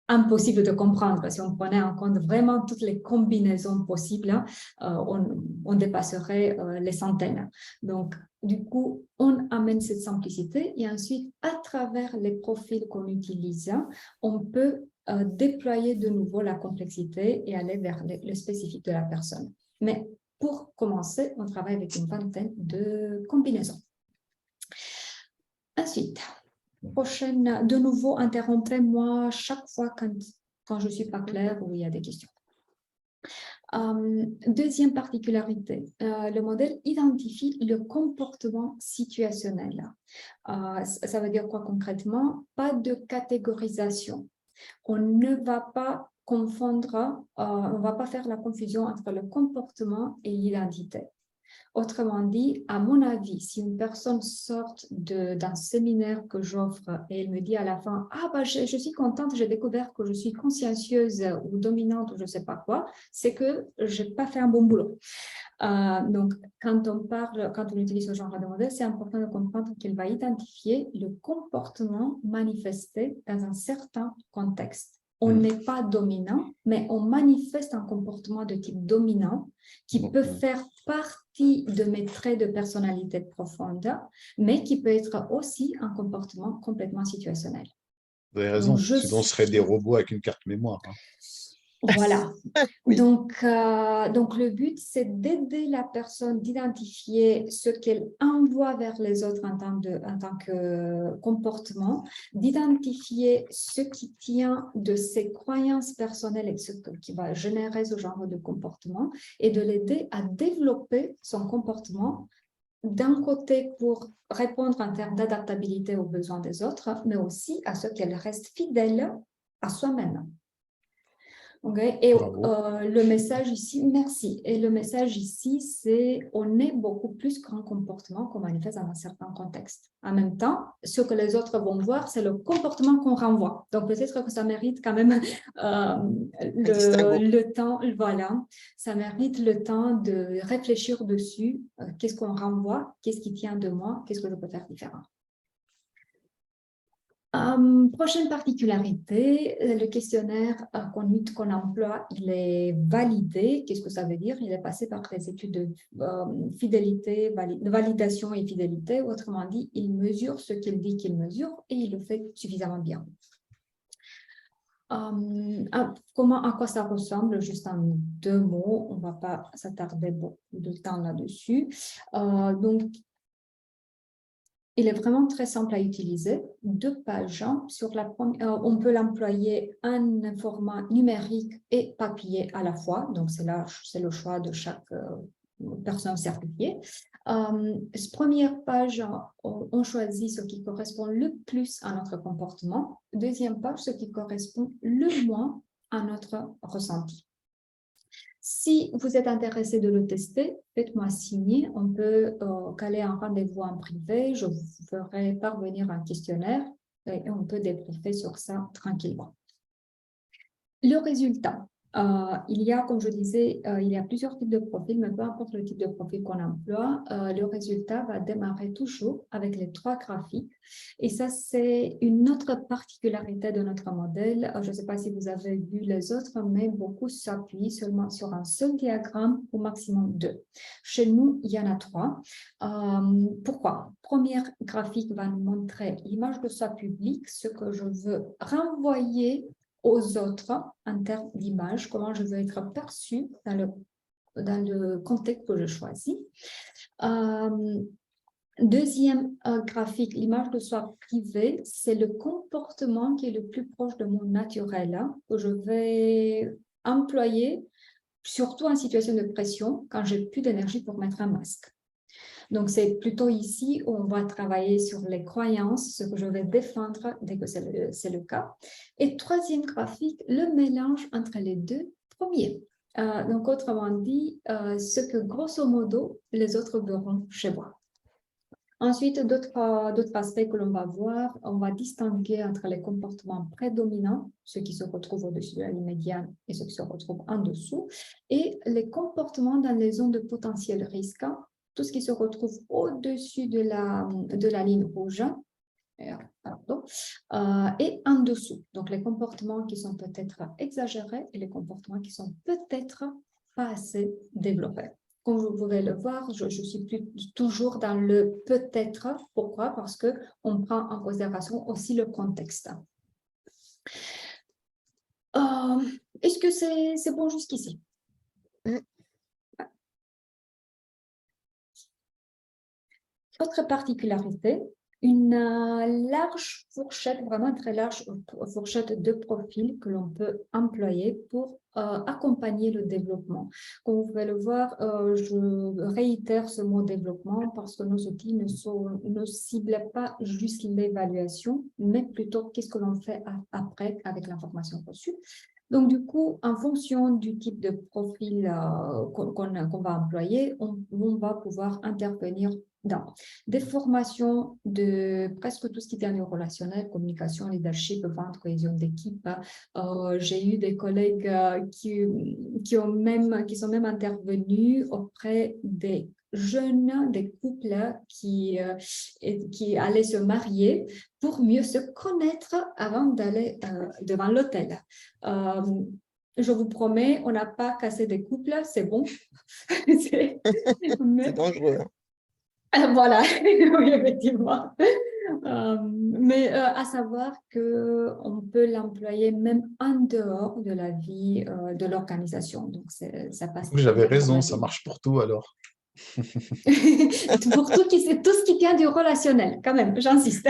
impossible de comprendre. Si on prenait en compte vraiment toutes les combinaisons possibles, on dépasserait les centaines. Donc, du coup, on amène cette simplicité et ensuite, à travers les profils qu'on utilise, on peut déployer de nouveau la complexité et aller vers le spécifique de la personne. Mais pour commencer, on travaille avec une vingtaine de combinaisons. Ensuite, prochaine, de nouveau, interrompez-moi chaque fois quand je ne suis pas claire ou il y a des questions. Deuxième particularité, le modèle identifie le comportement situationnel. Ça veut dire quoi concrètement? Pas de catégorisation. On ne va pas confondre, on ne va pas faire la confusion entre le comportement et l'identité. Autrement dit, à mon avis, si une personne sort d'un séminaire que j'offre et elle me dit à la fin « Ah, bah, je suis contente, j'ai découvert que je suis consciencieuse ou dominante ou je ne sais pas quoi », c'est que je n'ai pas fait un bon boulot. Donc, quand on utilise ce genre de modèle, c'est important de comprendre qu'il va identifier le comportement manifesté dans un certain contexte. On n'est pas dominant, mais on manifeste un comportement de type dominant qui peut faire partie partie de mes traits de personnalité profonde, mais qui peut être aussi un comportement complètement situationnel. Vous avez raison, Donc, je sinon on serait des suis- robots avec une carte mémoire. Hein. Voilà. Oui. Donc, le but, c'est d'aider la personne d'identifier ce qu'elle envoie vers les autres en tant que comportement, d'identifier ce qui tient de ses croyances personnelles et ce qui va générer ce genre de comportement et de l'aider à développer son comportement d'un côté pour répondre en termes d'adaptabilité aux besoins des autres, mais aussi à ce qu'elle reste fidèle à soi-même. Okay. Et le message ici, merci. Et le message ici, c'est on est beaucoup plus qu'un comportement qu'on manifeste dans un certain contexte. En même temps, ce que les autres vont voir, c'est le comportement qu'on renvoie. Donc peut-être que ça mérite quand même le temps, voilà, ça mérite le temps de réfléchir dessus. Qu'est-ce qu'on renvoie? Qu'est-ce qui tient de moi? Qu'est-ce que je peux faire différent? Prochaine particularité, le questionnaire qu'on emploie, il est validé. Qu'est-ce que ça veut dire? Il est passé par des études de fidélité, de validation et fidélité. Autrement dit, il mesure ce qu'il dit qu'il mesure et il le fait suffisamment bien. À quoi ça ressemble? Juste en 2 mots, on ne va pas s'attarder beaucoup de temps là-dessus. Donc, il est vraiment très simple à utiliser, 2 pages. Sur la première, on peut l'employer en format numérique et papier à la fois. Donc, c'est le choix de chaque personne certifiée. Première page, on choisit ce qui correspond le plus à notre comportement. Deuxième page, ce qui correspond le moins à notre ressenti. Si vous êtes intéressé de le tester, faites-moi signer. On peut caler un rendez-vous en privé. Je vous ferai parvenir un questionnaire et on peut débriefer sur ça tranquillement. Le résultat. Il y a, comme je disais, il y a plusieurs types de profils, mais peu importe le type de profil qu'on emploie, le résultat va démarrer toujours avec les 3 graphiques. Et ça, c'est une autre particularité de notre modèle. Je ne sais pas si vous avez vu les autres, mais beaucoup s'appuient seulement sur un seul diagramme, au maximum 2. Chez nous, il y en a 3. Pourquoi? Premier graphique va nous montrer l'image de soi publique, ce que je veux renvoyer aux autres en termes d'image, comment je veux être perçue dans le contexte que je choisis. Deuxième graphique, l'image de soi privée, c'est le comportement qui est le plus proche de mon naturel, que je vais employer, surtout en situation de pression, quand j'ai plus d'énergie pour mettre un masque. Donc, c'est plutôt ici où on va travailler sur les croyances, ce que je vais défendre dès que c'est le cas. Et troisième graphique, le mélange entre les 2 premiers. Donc, autrement dit, ce que grosso modo, les autres verront chez moi. Ensuite, d'autres aspects que l'on va voir, on va distinguer entre les comportements prédominants, ceux qui se retrouvent au-dessus de la ligne médiane et ceux qui se retrouvent en dessous, et les comportements dans les zones de potentiel risque, tout ce qui se retrouve au-dessus de la ligne rouge et en dessous. Donc, les comportements qui sont peut-être exagérés et les comportements qui sont peut-être pas assez développés. Comme vous pouvez le voir, je suis toujours dans le peut-être. Pourquoi? Parce qu'on prend en considération aussi le contexte. Est-ce que c'est bon jusqu'ici? Autre particularité, une large fourchette, vraiment très large fourchette de profils que l'on peut employer pour accompagner le développement. Comme vous pouvez le voir, je réitère ce mot développement parce que nos outils ne ciblent pas juste l'évaluation, mais plutôt qu'est-ce que l'on fait après avec l'information reçue. Donc, du coup, en fonction du type de profil qu'on va employer, on va pouvoir intervenir dans des formations de presque tout ce qui est en relationnel, communication, leadership, vente, cohésion d'équipe. J'ai eu des collègues qui sont même intervenus auprès des jeunes, des couples qui allaient se marier pour mieux se connaître avant d'aller devant l'autel. je vous promets, on n'a pas cassé des couples, c'est bon. C'est dangereux. Hein. Voilà, oui, effectivement. Mais à savoir qu'on peut l'employer même en dehors de la vie de l'organisation. Donc, ça passe. J'avais raison, bien. ça marche pour tout alors. Pour tout ce qui tient du relationnel, quand même, j'insiste.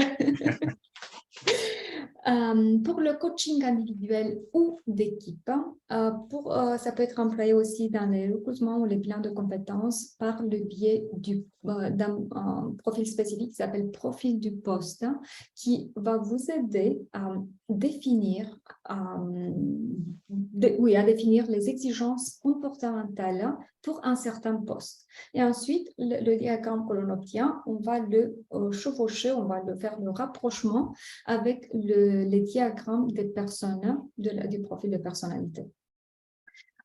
Pour le coaching individuel ou d'équipe, ça peut être employé aussi dans les recrutements ou les plans de compétences par le biais d'un profil spécifique qui s'appelle profil du poste, qui va vous aider à définir, à définir les exigences comportementales pour un certain poste. Et ensuite, le diagramme que l'on obtient, on va le chevaucher, on va le faire le rapprochement avec les diagrammes des personnes, du profil de personnalité.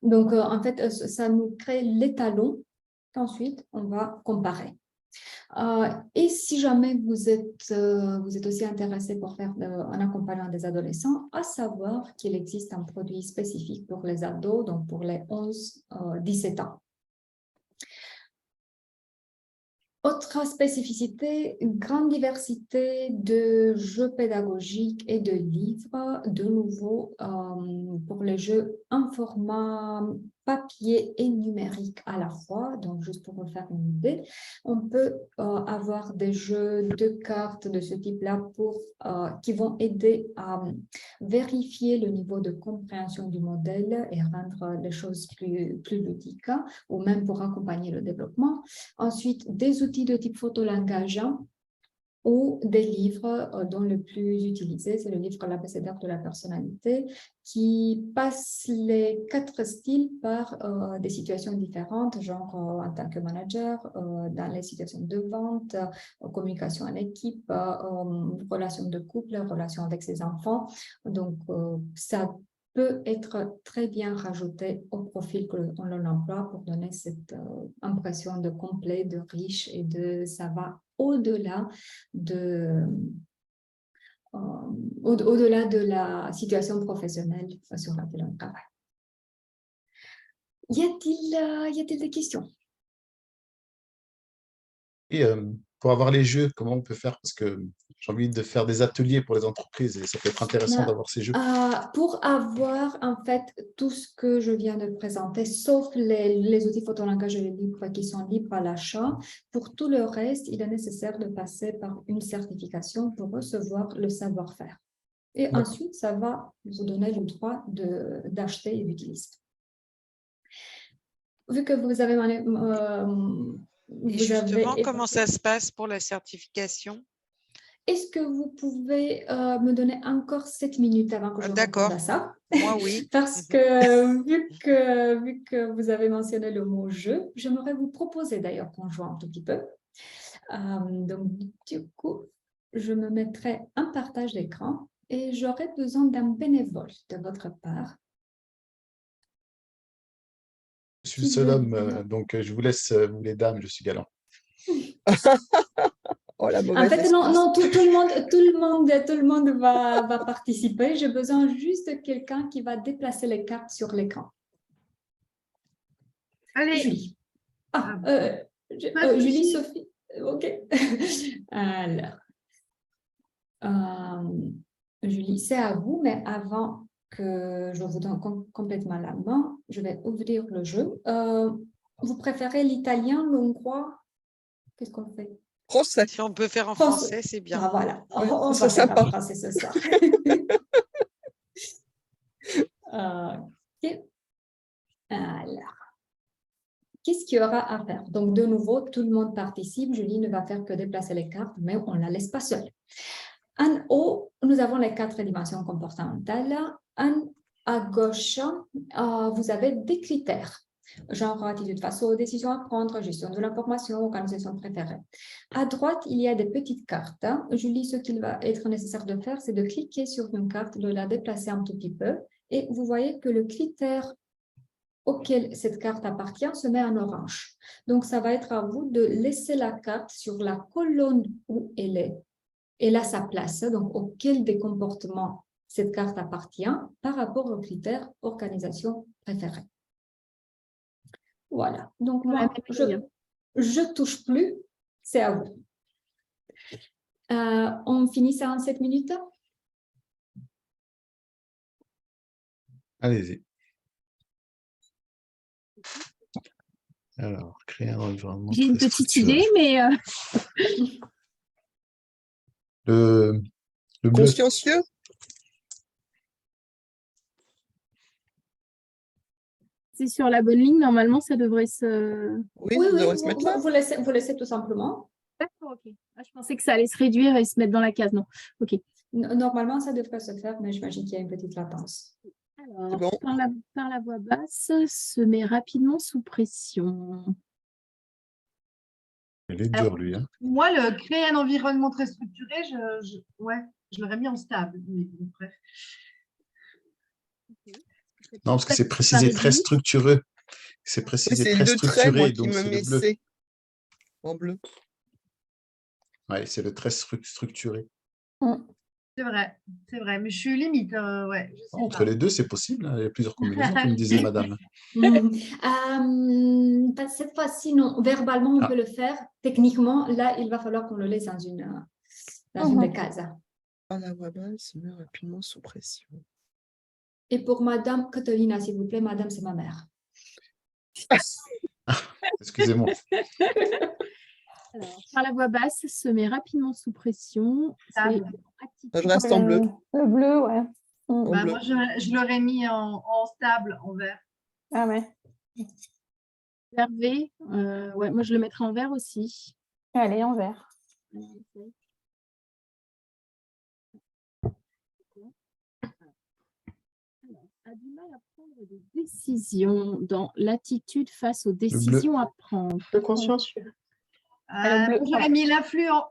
Donc, en fait, ça nous crée l'étalon qu'ensuite, on va comparer. Et si jamais vous êtes aussi intéressé pour faire un accompagnement des adolescents, à savoir qu'il existe un produit spécifique pour les ados, donc pour les 11-17 ans. Autre spécificité, une grande diversité de jeux pédagogiques et de livres, de nouveau pour les jeux en format papier et numérique à la fois. Donc, juste pour vous faire une idée, on peut avoir des jeux de cartes de ce type-là qui vont aider à vérifier le niveau de compréhension du modèle et rendre les choses plus ludiques, ou même pour accompagner le développement. Ensuite, des outils de type photolangage ou des livres dont le plus utilisé, c'est le livre L'abécédaire de la personnalité, qui passe les 4 styles par des situations différentes, genre en tant que manager, dans les situations de vente, communication en équipe, relations de couple, relations avec ses enfants. Donc, ça peut être très bien rajouté au profil que l'on emploie pour donner cette impression de complet, de riche et ça va au-delà de la situation professionnelle sur laquelle on travaille. Y a-t-il des questions? Et pour avoir les jeux, comment on peut faire? Parce que j'ai envie de faire des ateliers pour les entreprises et ça peut être intéressant d'avoir ces jeux. Pour avoir en fait tout ce que je viens de présenter, sauf les outils photolangage et les livres qui sont libres à l'achat, pour tout le reste, il est nécessaire de passer par une certification pour recevoir le savoir-faire. Et ensuite, ça va vous donner le droit d'acheter et d'utiliser. Vu que vous avez... Et justement, comment ça se passe pour la certification? Est-ce que vous pouvez me donner encore 7 minutes avant que je réponde à ça? Moi, oui. Parce que vu que vous avez mentionné le mot « jeu », j'aimerais vous proposer d'ailleurs qu'on joue un tout petit peu. Donc, du coup, je me mettrai un partage d'écran et j'aurai besoin d'un bénévole de votre part. Je suis le seul homme, donc je vous laisse, vous les dames, je suis galant. Oh, la En mauvaise fait, excuse. non, tout le monde va participer. J'ai besoin juste de quelqu'un qui va déplacer les cartes sur l'écran. Allez. Julie. Pas de Julie, souci. Sophie. OK. Alors, Julie, c'est à vous, mais avant que je vous donne complètement la main, je vais ouvrir le jeu. Vous préférez l'italien, l'hongrois? Qu'est-ce qu'on fait? Français. Si on peut faire en français, c'est bien. Ah, voilà, Ouais, on ce va serait faire sympa. en français ce soir. OK. Alors, qu'est-ce qu'il y aura à faire? Donc, de nouveau, tout le monde participe. Julie ne va faire que déplacer les cartes, mais on ne la laisse pas seule. En haut, nous avons les 4 dimensions comportementales. À gauche, vous avez des critères, genre attitude face aux décisions à prendre, gestion de l'information, organisation préférée. À droite, il y a des petites cartes. Julie, ce qu'il va être nécessaire de faire, c'est de cliquer sur une carte, de la déplacer un tout petit peu, et vous voyez que le critère auquel cette carte appartient se met en orange. Donc, ça va être à vous de laisser la carte sur la colonne où elle est. Elle a sa place, donc auquel des comportements cette carte appartient par rapport aux critères organisation préférée. Voilà. Donc, moi, je touche plus. C'est à vous. On finit ça en 7 minutes? Allez-y. Alors, créer un environnement. J'ai une très petite structuré. idée, mais Le bleu. Consciencieux? C'est sur la bonne ligne, normalement, ça devrait se… Oui, Oui, ça oui, devrait se mettre là. vous laissez tout simplement. D'accord, ok. Ah, je pensais que ça allait se réduire et se mettre dans la case. Non, ok. Normalement, ça devrait se faire, mais j'imagine qu'il y a une petite latence. Alors, bon. par la voix basse, se met rapidement sous pression. Il est dur, lui. Hein. Moi, le créer un environnement très structuré, je l'aurais mis en stable. Mais bon, bref. Non, parce que c'est précisé très structuré. C'est Oui, précisé c'est très le trait, structuré, moi, qui donc me c'est met le bleu. C en bleu. Oui, c'est le très structuré. C'est vrai. Mais je suis limite. Ouais, je sais Entre pas. les deux, c'est possible. Hein. Il y a plusieurs combinaisons, comme disait madame. Cette fois-ci, non. Verbalement, on peut le faire. Techniquement, là, il va falloir qu'on le laisse dans une des cases. Ah, la voix basse se met rapidement sous pression. Et pour madame Catalina, s'il vous plaît, madame, c'est ma mère. Excusez-moi. Alors, par la voix basse, se met rapidement sous pression. Stable. Je reste en bleu. Le bleu, ouais. En bleu. Moi, je l'aurais mis en stable, en vert. Ah ouais. Vert V, ouais, moi je le mettrai en vert aussi. Allez, en vert. A du mal à prendre des décisions dans l'attitude face aux décisions à prendre. Le consciencieux. le bleu, J'aurais ouais. mis l'influent.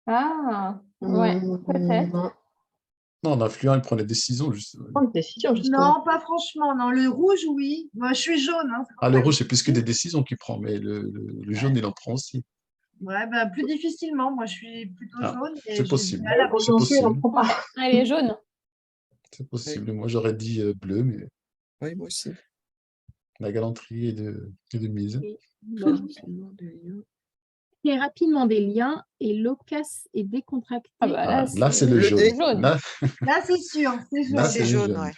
Ah, ouais, peut-être. Non, l'influent, il prend les décisions. Prendre une décision, justement. Non, pas franchement. Non, le rouge, oui. Moi, je suis jaune. Hein, Ah, le rouge, c'est plus que des décisions qu'il prend, mais le jaune, il en prend aussi. Ouais, plus difficilement. Moi, je suis plutôt jaune. Et c'est j'ai possible. du mal à C'est possible. Allez, jaune. C'est possible. Moi, j'aurais dit bleu, mais Oui, moi aussi. la galanterie est de mise. Créer rapidement des liens et loquace et décontracté. Ah bah Là, c'est le le jaune. dé. Là, Là, c'est sûr. C'est jaune. là, C'est le jaune, ouais.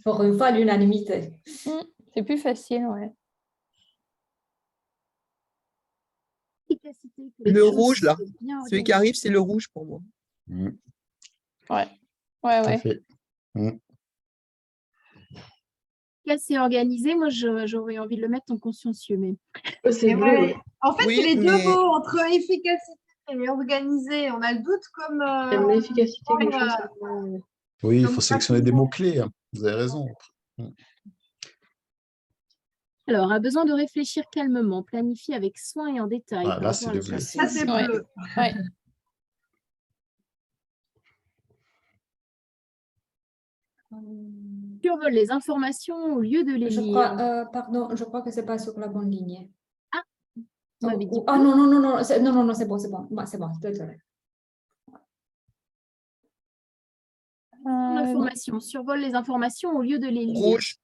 Pour une fois, l'unanimité. C'est plus facile, ouais. Efficacité, que Le les choses rouge, là. soient bien Celui qui arrive, c'est le rouge pour moi. Ouais, tout à ouais. fait. efficace et organisé. Moi, j'aurais envie de le mettre en consciencieux, mais C'est Et bleu. ouais. En fait, Oui, c'est les deux mais- mots entre efficacité et organisé. On a le doute comme. J'aime l'efficacité. Ouais, quelque chose comme ça. Oui, il Comme faut sélectionner des rapidement. mots-clés. Hein. Vous avez raison. alors, a besoin de réfléchir calmement, planifier avec soin et en détail. Ah, par là, rapport c'est à le la bleu. Ça, c'est Ouais. bleu. Ouais. survole les informations au lieu de les Je lire. crois, pardon, je crois que c'est pas sur la bonne ligne. On avait dit Ah non, non, non, non, non, c'est bon, c'est bon. Bah, c'est bon, désolé. l'information, survole les informations au lieu de les lire. Rouge.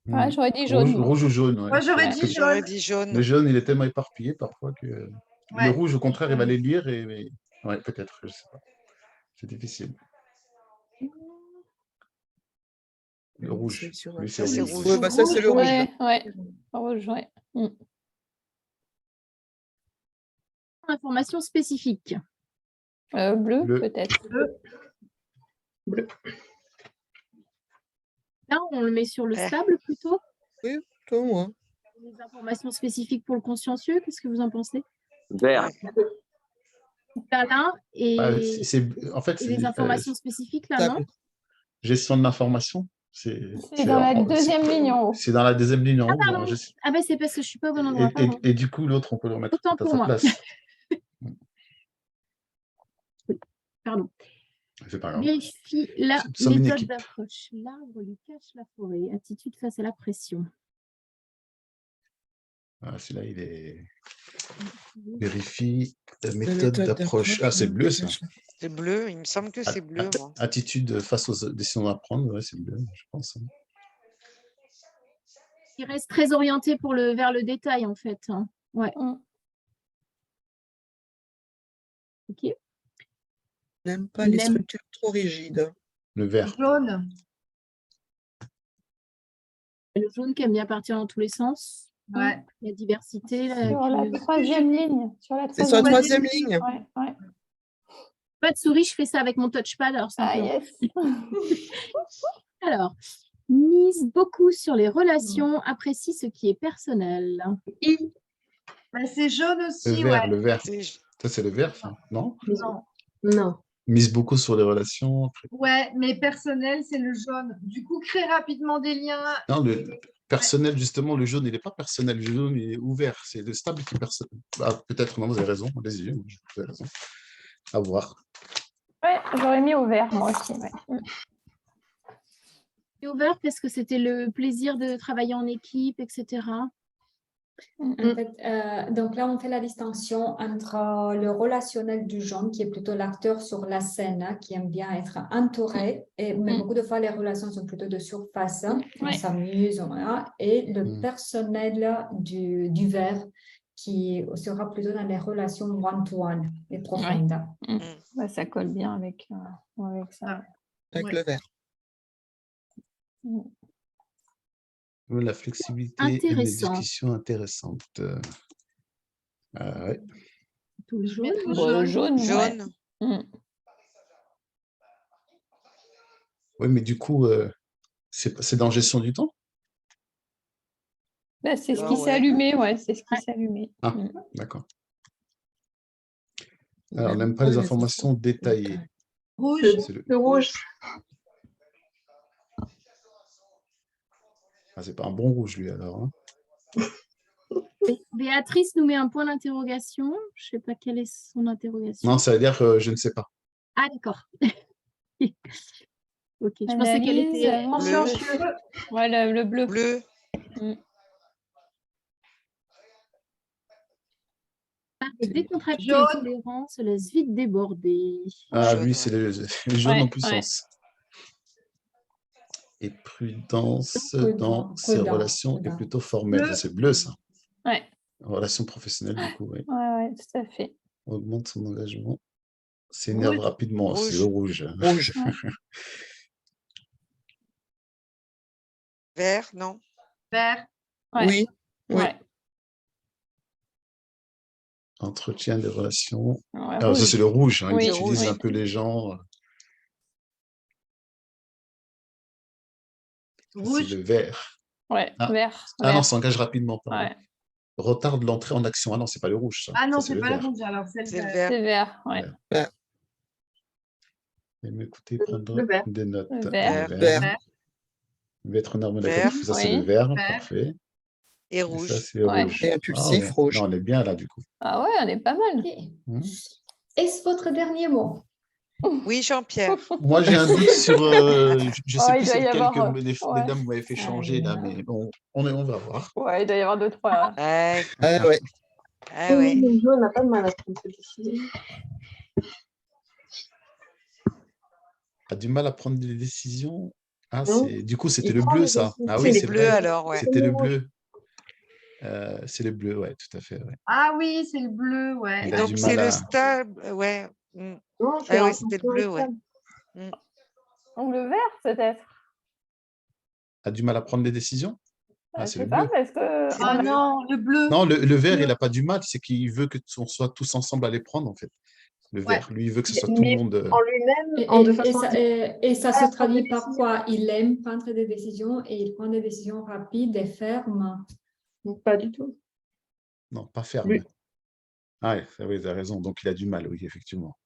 Ouais, j'aurais dit jaune. moi. Rouge ou jaune. Ouais. Moi, j'aurais Ouais. dit J'aurais jaune. dit jaune. Le jaune, il est tellement éparpillé parfois que le Ouais. rouge, au contraire, il va les lire. Ouais, peut-être, je sais pas. C'est difficile. Le rouge. Lui, c'est C'est rouge. rouge. Ouais, bah ça, c'est le rouge. là. Ouais, ouais. Rouge, ouais. Information spécifique. Bleu, Bleu. peut-être. Là, on le met sur le Vert. stable plutôt. Toi, moi. Les informations spécifiques pour le consciencieux, qu'est-ce que vous en pensez? Vert. Là, et, Ah, en fait, et les informations spécifiques, là, non? Table. gestion de l'information. C'est dans la deuxième ligne en haut. C'est dans la deuxième ligne en haut. pardon. dans Ah ben c'est parce que je suis pas au bon endroit. Pardon. Et du coup, l'autre, on peut le remettre Autant peut-être à pour sa moi. place. Pardon. C'est pas grave. Vérifie la Nous sommes une méthode équipe. d'approche. L'arbre lui cache la forêt. Attitude face à la pression. Ah, celui-là, il est. Vérifie la méthode d'approche. Ah, c'est bleu, ça. C'est bleu, il me semble que c'est bleu. Moi. Attitude face aux décisions à prendre, ouais, c'est bleu, je pense. Il reste très orienté vers le détail, en fait. Hein. Ouais. OK. N'aime pas les structures trop rigides. Le vert. Jaune. Le jaune qui aime bien partir dans tous les sens. Ouais. La diversité. Sur la troisième ligne. C'est sur la troisième ligne. Ouais. Pas de souris, je fais ça avec mon touchpad. Alors, Yes. Alors, mise beaucoup sur les relations, apprécie ce qui est personnel. Bah, c'est jaune aussi, Le vert, ouais. le vert. Ça, c'est le vert, ça, non? Non. Mise beaucoup sur les relations. Ouais, mais personnel, c'est le jaune. Du coup, crée rapidement des liens. Non, le personnel, justement, le jaune, il n'est pas personnel. Le jaune, il est ouvert. C'est le stable qui est personnel. Ah, peut-être, non, vous avez raison. Allez-y, vous avez raison. À voir. Ouais, j'aurais mis au vert, moi aussi. Ouais. Et au vert, parce que c'était le plaisir de travailler en équipe, etc. En fait, donc là, on fait la distinction entre le relationnel du jaune, qui est plutôt l'acteur sur la scène, hein, qui aime bien être entouré, mais beaucoup de fois, les relations sont plutôt de surface, hein, on s'amuse, voilà, et le personnel du vert, qui sera plutôt dans les relations one-to-one et profondes. Ouais, ça colle bien avec ça. Avec le vert. La flexibilité et les discussions intéressantes. Ouais. Tout le jaune. Bon, jaune. Oui, mais du coup, c'est dans gestion du temps? Bah, c'est ce qui s'est allumé, ouais, c'est ce qui s'est allumé. Ah, d'accord. Alors, on n'aime pas les informations détaillées. Rouge. Le rouge. Ah, c'est pas un bon rouge, lui, alors. Hein. Béatrice nous met un point d'interrogation. Je ne sais pas quelle est son interrogation. Non, ça veut dire que je ne sais pas. Ah, d'accord. Ok, je pensais qu'elle était consciencieux. Ouais, le bleu. Bleu. Décontracté et tolérant se laisse vite déborder. Ah, lui, c'est le jaune en puissance. Et prudence dans ses relations est plutôt formelle. C'est bleu, ça. Ouais. Relation professionnelle, du coup, oui. Ouais, tout à fait. Augmente son engagement. S'énerve rapidement, c'est le rouge. Rouge. Vert, non? Vert. Oui. Ouais. Entretien des relations. Ouais, Alors, ça, c'est le rouge. Hein. Oui, Ils utilisent rouge. un peu les gens. Rouge. C'est le vert. Ouais, vert. Ah non, s'engage rapidement. Pardon. Ouais. Retarde l'entrée en action. Ah non, c'est pas le rouge. Ça. Ah non, Ça, c'est pas vert. le rouge, alors c'est le C'est vert. vert. C'est vert, ouais. Vert. Et m'écouter, prendre Le vert. des notes. Le vert. Le Vert. Il va être en arme Vert, ça, c'est le vert. Vert. Parfait. Et Et rouge. ça, c'est le Ouais. rouge. Et impulsif, ouais. rouge. Non, on est bien là, du coup. Ah ouais, on est pas mal. Est-ce votre dernier mot? Oui, Jean-Pierre. Moi, j'ai un doute sur. Je sais Oh, plus il doit c'est y lequel avoir, que les dames m'avaient fait changer, là, mais bon, on va voir. Ouais, il doit y avoir 2-3. Ouais. Ah ouais. Ah ouais. Le jaune n'a pas de mal à prendre cette décision. A du mal à prendre des décisions. Ah, Non. du coup, c'était Il le prend bleu, des ça. décisions. Ah C'est oui, les c'est bleus vrai. alors, ouais. C'était le bleu. C'est le bleu, ouais, tout à fait. Ouais. Ah oui, c'est le bleu, ouais. Il Et a donc, du c'est mal le à- stable, ouais. Non, c'est Ah un ouais, c'était le bleu, ouais. Donc le vert, peut-être. A du mal à prendre des décisions. Ah, Je c'est sais le pas, bleu. parce que. C'est Ah le bleu. non, le bleu. Non, le vert, il n'a pas du mal, c'est qu'il veut qu'on soit tous ensemble à les prendre, en fait. Le Ouais. vert, lui, il veut que ce soit tout le Mais monde. en lui-même, Et, de et façon ça, et ça prendre se traduit des par décisions. quoi? Il aime prendre des décisions et il prend des décisions rapides et fermes. Pas du tout. Non, pas ferme. Lui. Ah, oui, tu as raison. Donc, il a du mal, oui, effectivement.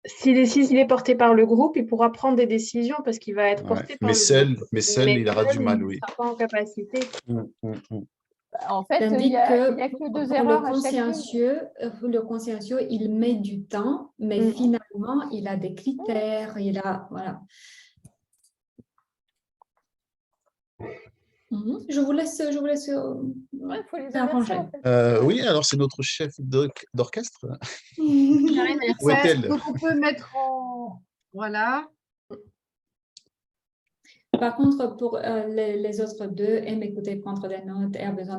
S'il est porté par le groupe, il pourra prendre des décisions parce qu'il va être Ouais. porté par Mais le seul, groupe. mais seul, il aura du mal, il oui. ne sera pas en capacité. En fait, il Tandis n'y a que que deux pour erreurs à chaque ligne. le consciencieux, il met du temps, mais finalement, il a des critères, il a, voilà. Je vous laisse Ouais, il faut les arranger. inverser, en fait. Oui, alors c'est notre chef d'orchestre. Karine, merci. Où est-elle? Donc, on peut mettre en... Voilà. Par contre, pour les autres deux, aiment écouter, prendre des notes et a besoin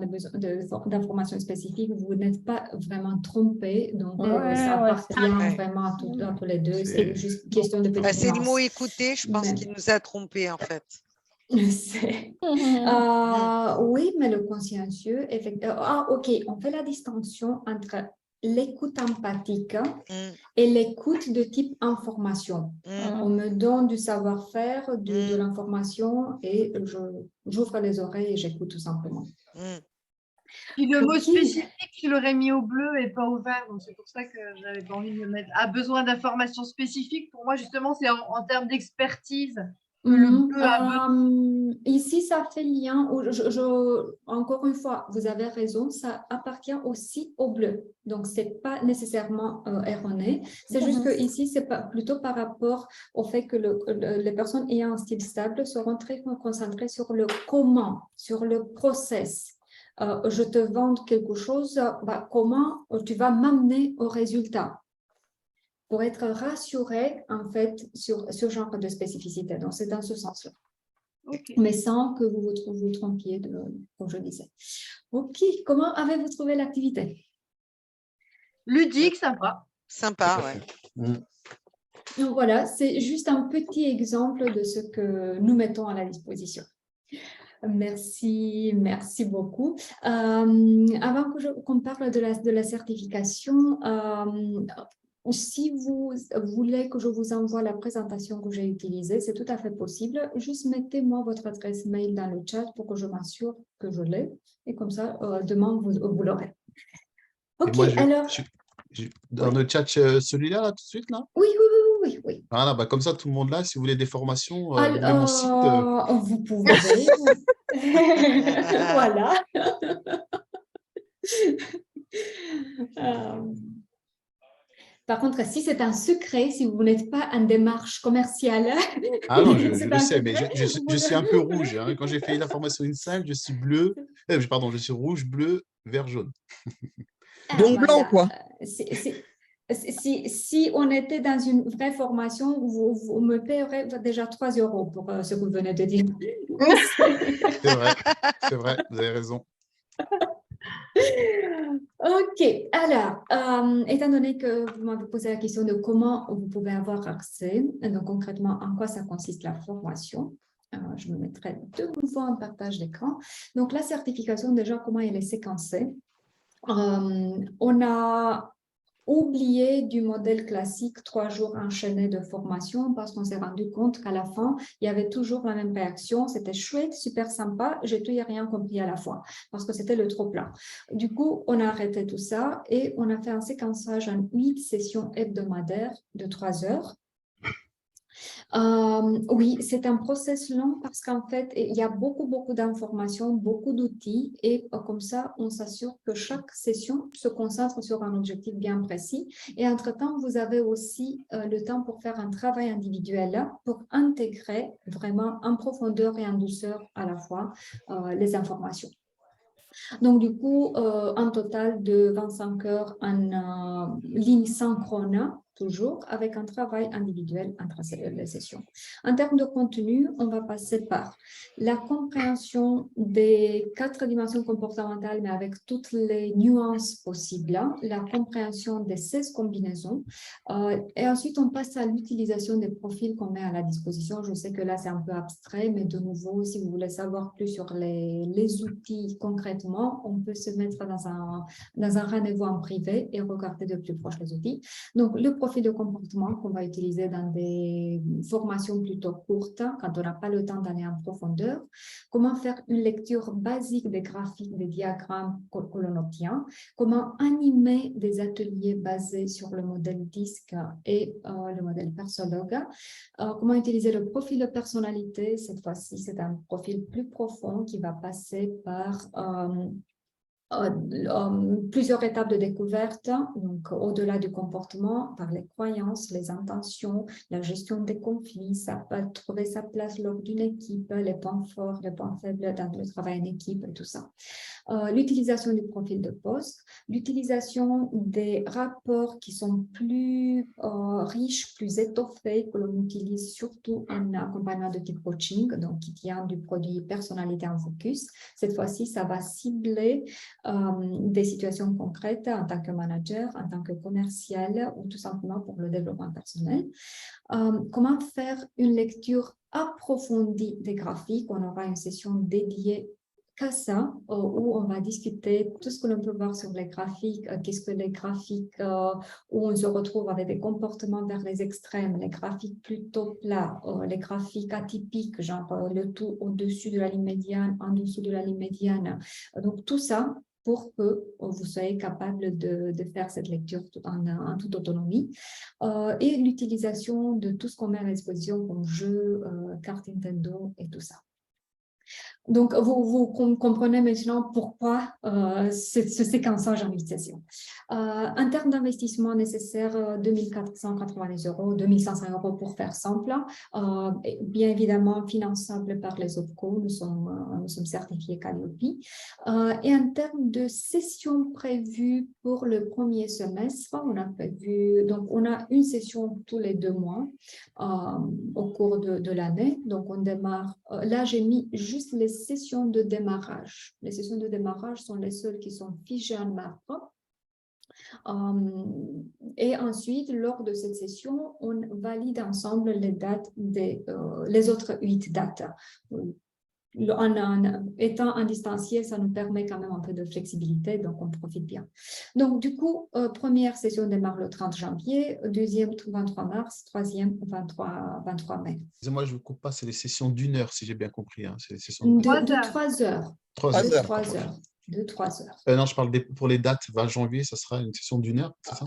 d'informations spécifiques, vous n'êtes pas vraiment trompé. Donc, ça Ouais, appartient Ouais. vraiment à tous les deux. C'est- C'est juste une question de Bah, petites c'est le mot nuances. écouter, je pense Mais- qu'il nous a trompés en fait. C'est- oui, mais le consciencieux, effectivement. Ah, ok, on fait la distinction entre l'écoute empathique et l'écoute de type information. On me donne du savoir-faire, de l'information et j'ouvre les oreilles et j'écoute tout simplement. Puis le mot Ok. spécifique, je l'aurais mis au bleu et pas au vert. Donc, c'est pour ça que j'avais pas envie de le mettre. A besoin d'informations spécifiques. Pour moi, justement, c'est en termes d'expertise. Le bleu a besoin. Ici, ça fait lien. Encore une fois, vous avez raison, ça appartient aussi au bleu. Donc, ce n'est pas nécessairement erroné. C'est juste que ici, c'est plutôt par rapport au fait que les personnes ayant un style stable seront très concentrées sur le comment, sur le process. Je te vends quelque chose, comment tu vas m'amener au résultat pour être rassuré en fait sur ce genre de spécificité. Donc, c'est dans ce sens-là. Okay. Mais sans que vous vous trompiez, comme je disais. OK. Comment avez-vous trouvé l'activité? Ludique, sympa. Sympa, ouais. Donc, voilà, c'est juste un petit exemple de ce que nous mettons à la disposition. Merci beaucoup. Avant qu'on parle de la certification, si vous voulez que je vous envoie la présentation que j'ai utilisée, c'est tout à fait possible. Juste mettez-moi votre adresse mail dans le chat pour que je m'assure que je l'ai. Et comme ça, demain, vous l'aurez. OK, moi, alors… dans le chat, celui-là, là, tout de suite, là? Oui. Voilà, comme ça, tout le monde là, si vous voulez des formations, venez à mon site. Vous pouvez. Voilà. Par contre, si c'est un secret, si vous n'êtes pas en démarche commerciale… Ah non, je le sais, mais je suis un peu rouge. Hein. Quand j'ai fait la formation INSAL, je suis bleu. Pardon, je suis rouge, bleu, vert, jaune. Donc blanc, quoi. Si on était dans une vraie formation, vous me payerez déjà 3 € pour ce que vous venez de dire. C'est vrai, vous avez raison. OK, alors, étant donné que vous m'avez posé la question de comment vous pouvez avoir accès, donc concrètement, en quoi ça consiste la formation, je me mettrai de nouveau en partage d'écran. Donc, la certification, déjà, comment elle est séquencée? On a oublié du modèle classique 3 jours enchaînés de formation parce qu'on s'est rendu compte qu'à la fin, il y avait toujours la même réaction. C'était chouette, super sympa, j'ai tout et rien compris à la fois parce que c'était le trop plein. Du coup, on a arrêté tout ça et on a fait un séquençage en 8 sessions hebdomadaires de 3 heures. Oui, c'est un process long parce qu'en fait, il y a beaucoup d'informations, beaucoup d'outils et comme ça, on s'assure que chaque session se concentre sur un objectif bien précis. Et entre-temps, vous avez aussi le temps pour faire un travail individuel pour intégrer vraiment en profondeur et en douceur à la fois les informations. Donc, du coup, un total de 25 heures en ligne synchrone, toujours, avec un travail individuel entre les sessions. En termes de contenu, on va passer par la compréhension des 4 dimensions comportementales, mais avec toutes les nuances possibles, la compréhension des 16 combinaisons, et ensuite, on passe à l'utilisation des profils qu'on met à la disposition. Je sais que là, c'est un peu abstrait, mais de nouveau, si vous voulez savoir plus sur les outils concrètement, on peut se mettre dans un rendez-vous en privé et regarder de plus proche les outils. Donc, le profil de comportement qu'on va utiliser dans des formations plutôt courtes, quand on n'a pas le temps d'aller en profondeur. Comment faire une lecture basique des graphiques, des diagrammes que l'on obtient. Comment animer des ateliers basés sur le modèle DISC et le modèle Persologue. Comment utiliser le profil de personnalité. Cette fois-ci, c'est un profil plus profond qui va passer par plusieurs étapes de découverte, donc au-delà du comportement, par les croyances, les intentions, la gestion des conflits, ça peut trouver sa place lors d'une équipe, les points forts, les points faibles dans le travail en équipe et tout ça. L'utilisation du profil de poste, l'utilisation des rapports qui sont plus riches, plus étoffés, que l'on utilise surtout en accompagnement de type coaching, donc qui tient du produit personnalité en focus. Cette fois-ci, ça va cibler des situations concrètes en tant que manager, en tant que commercial ou tout simplement pour le développement personnel. Comment faire une lecture approfondie des graphiques? On aura une session dédiée qu'à ça, où on va discuter tout ce que l'on peut voir sur les graphiques, qu'est-ce que les graphiques où on se retrouve avec des comportements vers les extrêmes, les graphiques plutôt plats, les graphiques atypiques, genre le tout au-dessus de la ligne médiane, en dessous de la ligne médiane. Donc tout ça pour que vous soyez capable de faire cette lecture en toute autonomie. Et l'utilisation de tout ce qu'on met à disposition comme jeux, cartes Nintendo et tout ça. Donc, vous comprenez maintenant pourquoi ce séquençage en 8 sessions. En termes d'investissement nécessaire, 2 490 €, 2 500 € pour faire simple. Bien évidemment, finançable par les OPCO, nous sommes certifiés Calliope. Et en termes de sessions prévues pour le premier semestre, on a une session tous les 2 mois au cours de l'année. Donc, on démarre. Là, j'ai mis juste les sessions de démarrage. Les sessions de démarrage sont les seules qui sont figées en marbre. Et ensuite, lors de cette session, on valide ensemble les dates les autres 8 dates. Étant en distanciel, ça nous permet quand même un peu de flexibilité, donc on profite bien. Donc, du coup, première session démarre le 30 janvier, deuxième 23 mars, troisième 23 mai. Moi, je ne vous coupe pas, c'est les sessions d'1 heure, si j'ai bien compris. Hein. C'est les sessions de 3 heures. 3 heures. 3 heures. De 3 heures. Non, je parle pour les dates 20 janvier, ça sera une session d'1 heure, c'est ça?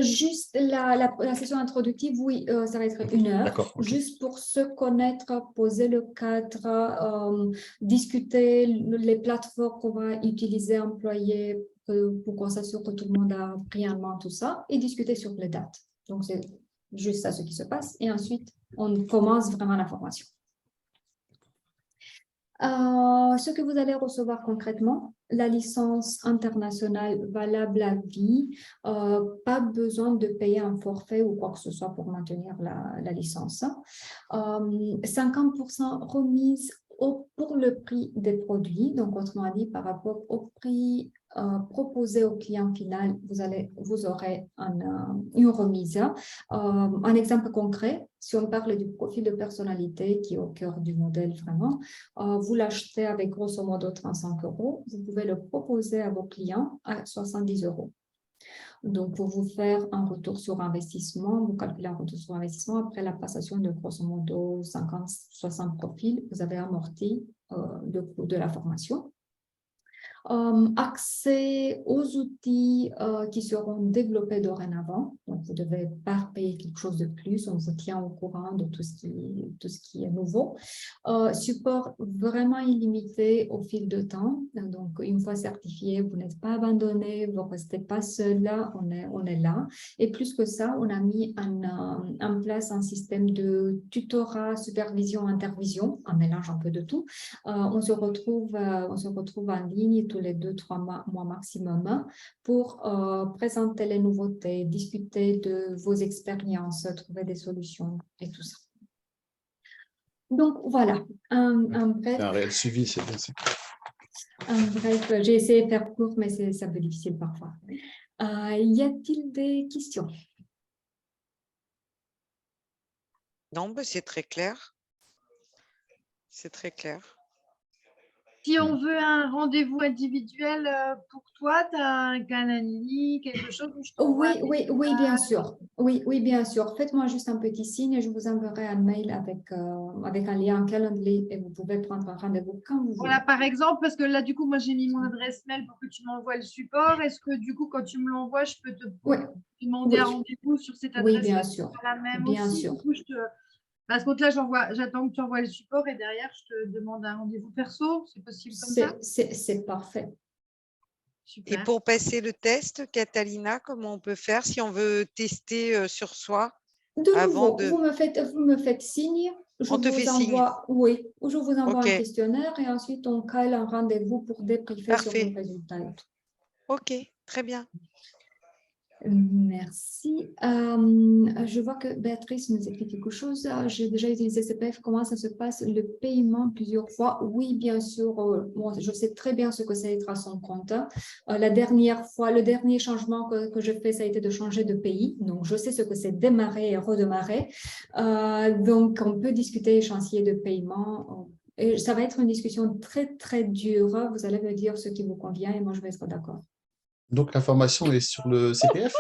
Juste la session introductive, oui, ça va être 1 heure. D'accord. Okay. Juste pour se connaître, poser le cadre, discuter les plateformes qu'on va utiliser, employer, pour qu'on s'assure que tout le monde a pris en main tout ça, et discuter sur les dates. Donc, c'est juste ça ce qui se passe. Et ensuite, on commence vraiment la formation. Ce que vous allez recevoir concrètement, la licence internationale valable à vie, pas besoin de payer un forfait ou quoi que ce soit pour maintenir la licence. 50% remise pour le prix des produits, donc autrement dit par rapport au prix proposé au client final, vous aurez une remise. Un exemple concret, si on parle du profil de personnalité qui est au cœur du modèle vraiment, vous l'achetez avec grosso modo 35 €, vous pouvez le proposer à vos clients à 70 €. Donc, pour vous faire un retour sur investissement, vous calculez un retour sur investissement après la passation de grosso modo 50-60 profils, vous avez amorti le coût de la formation. Accès aux outils qui seront développés dorénavant. Donc, vous ne devez pas payer quelque chose de plus. On vous tient au courant de tout ce qui est nouveau. Support vraiment illimité au fil de temps. Donc, une fois certifié, vous n'êtes pas abandonné, vous ne restez pas seul là, on est là. Et plus que ça, on a mis en place un système de tutorat, supervision, intervision, un mélange un peu de tout. On se retrouve en ligne tous les 2-3 mois maximum pour présenter les nouveautés, discuter de vos expériences, trouver des solutions et tout ça. Donc voilà, un bref. Un réel suivi, c'est bien ça. Bref, j'ai essayé de faire court, mais c'est un peu difficile parfois. Y a-t-il des questions? Non, mais c'est très clair. C'est très clair. Si on veut un rendez-vous individuel pour toi, tu as un calendrier, quelque chose où je Oui, bien sûr. Oui, bien sûr. Faites-moi juste un petit signe et je vous enverrai un mail avec un lien, un calendrier et vous pouvez prendre un rendez-vous quand vous voulez. Voilà, par exemple, parce que là, du coup, moi, j'ai mis mon adresse mail pour que tu m'envoies le support. Est-ce que, du coup, quand tu me l'envoies, je peux te demander un rendez-vous sur cette adresse? Oui, bien sûr. La même bien aussi. sûr. Du coup, parce que là, j'attends que tu envoies le support et derrière, je te demande un rendez-vous perso. C'est possible comme ça? C'est parfait. Super. Et pour passer le test, Catalina, comment on peut faire si on veut tester sur soi avant nouveau, de… vous me faites signe. On te fait signe. Oui, je vous envoie Ok. un questionnaire et ensuite on cale un rendez-vous pour débriefer sur Parfait. nos résultats. et tout. Ok, très bien. Merci. Je vois que Béatrice nous écrit quelque chose. J'ai déjà utilisé CPF. Comment ça se passe, le paiement plusieurs fois? Oui, bien sûr. Bon, je sais très bien ce que c'est être à son compte. La dernière fois, le dernier changement que je fais, ça a été de changer de pays. Donc, je sais ce que c'est démarrer et redémarrer. Donc, on peut discuter échéancier de paiement. Et ça va être une discussion très, très dure. Vous allez me dire ce qui vous convient et moi, je vais être d'accord. Donc, l'information est sur le CPF?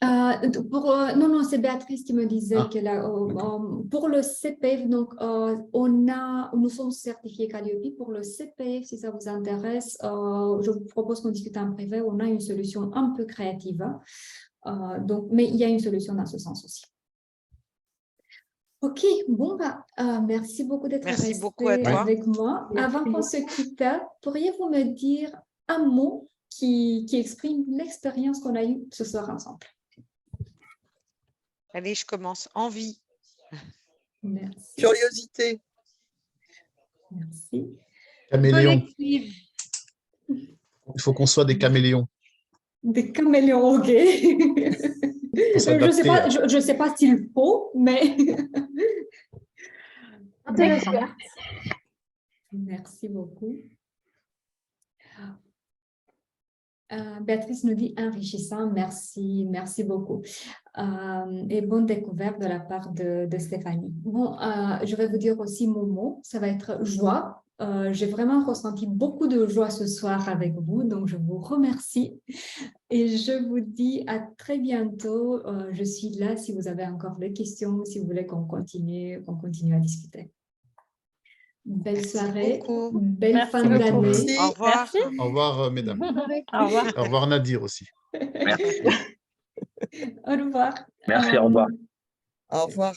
Non, c'est Béatrice qui me disait Ah, que d'accord. pour le CPF, donc, nous sommes certifiés Calliope. Pour le CPF, si ça vous intéresse, je vous propose qu'on discute en privé. On a une solution un peu créative. Donc, mais il y a une solution dans ce sens aussi. Ok, bon, merci beaucoup d'être Merci resté beaucoup à toi. avec moi. Avant qu'on se quitte, pourriez-vous me dire un mot qui exprime l'expérience qu'on a eue ce soir ensemble? Allez, je commence. Envie. Merci. Curiosité. Merci. Caméléon. Collective. Il faut qu'on soit des caméléons. Des caméléons, ok. Pour s'adapter. Je sais pas s'il faut, mais. Intéressant. Merci beaucoup. Béatrice nous dit enrichissant, merci beaucoup. Et bonne découverte de la part de Stéphanie. Bon, je vais vous dire aussi mon mot, ça va être joie. J'ai vraiment ressenti beaucoup de joie ce soir avec vous, donc je vous remercie et je vous dis à très bientôt. Je suis là si vous avez encore des questions, si vous voulez qu'on continue à discuter. Belle soirée, beaucoup. belle Merci fin beaucoup. d'année. Merci. Au revoir. Merci. Au revoir, mesdames. Au revoir. Au revoir, Nadir aussi. Merci. Au revoir. Merci, au revoir. Au revoir.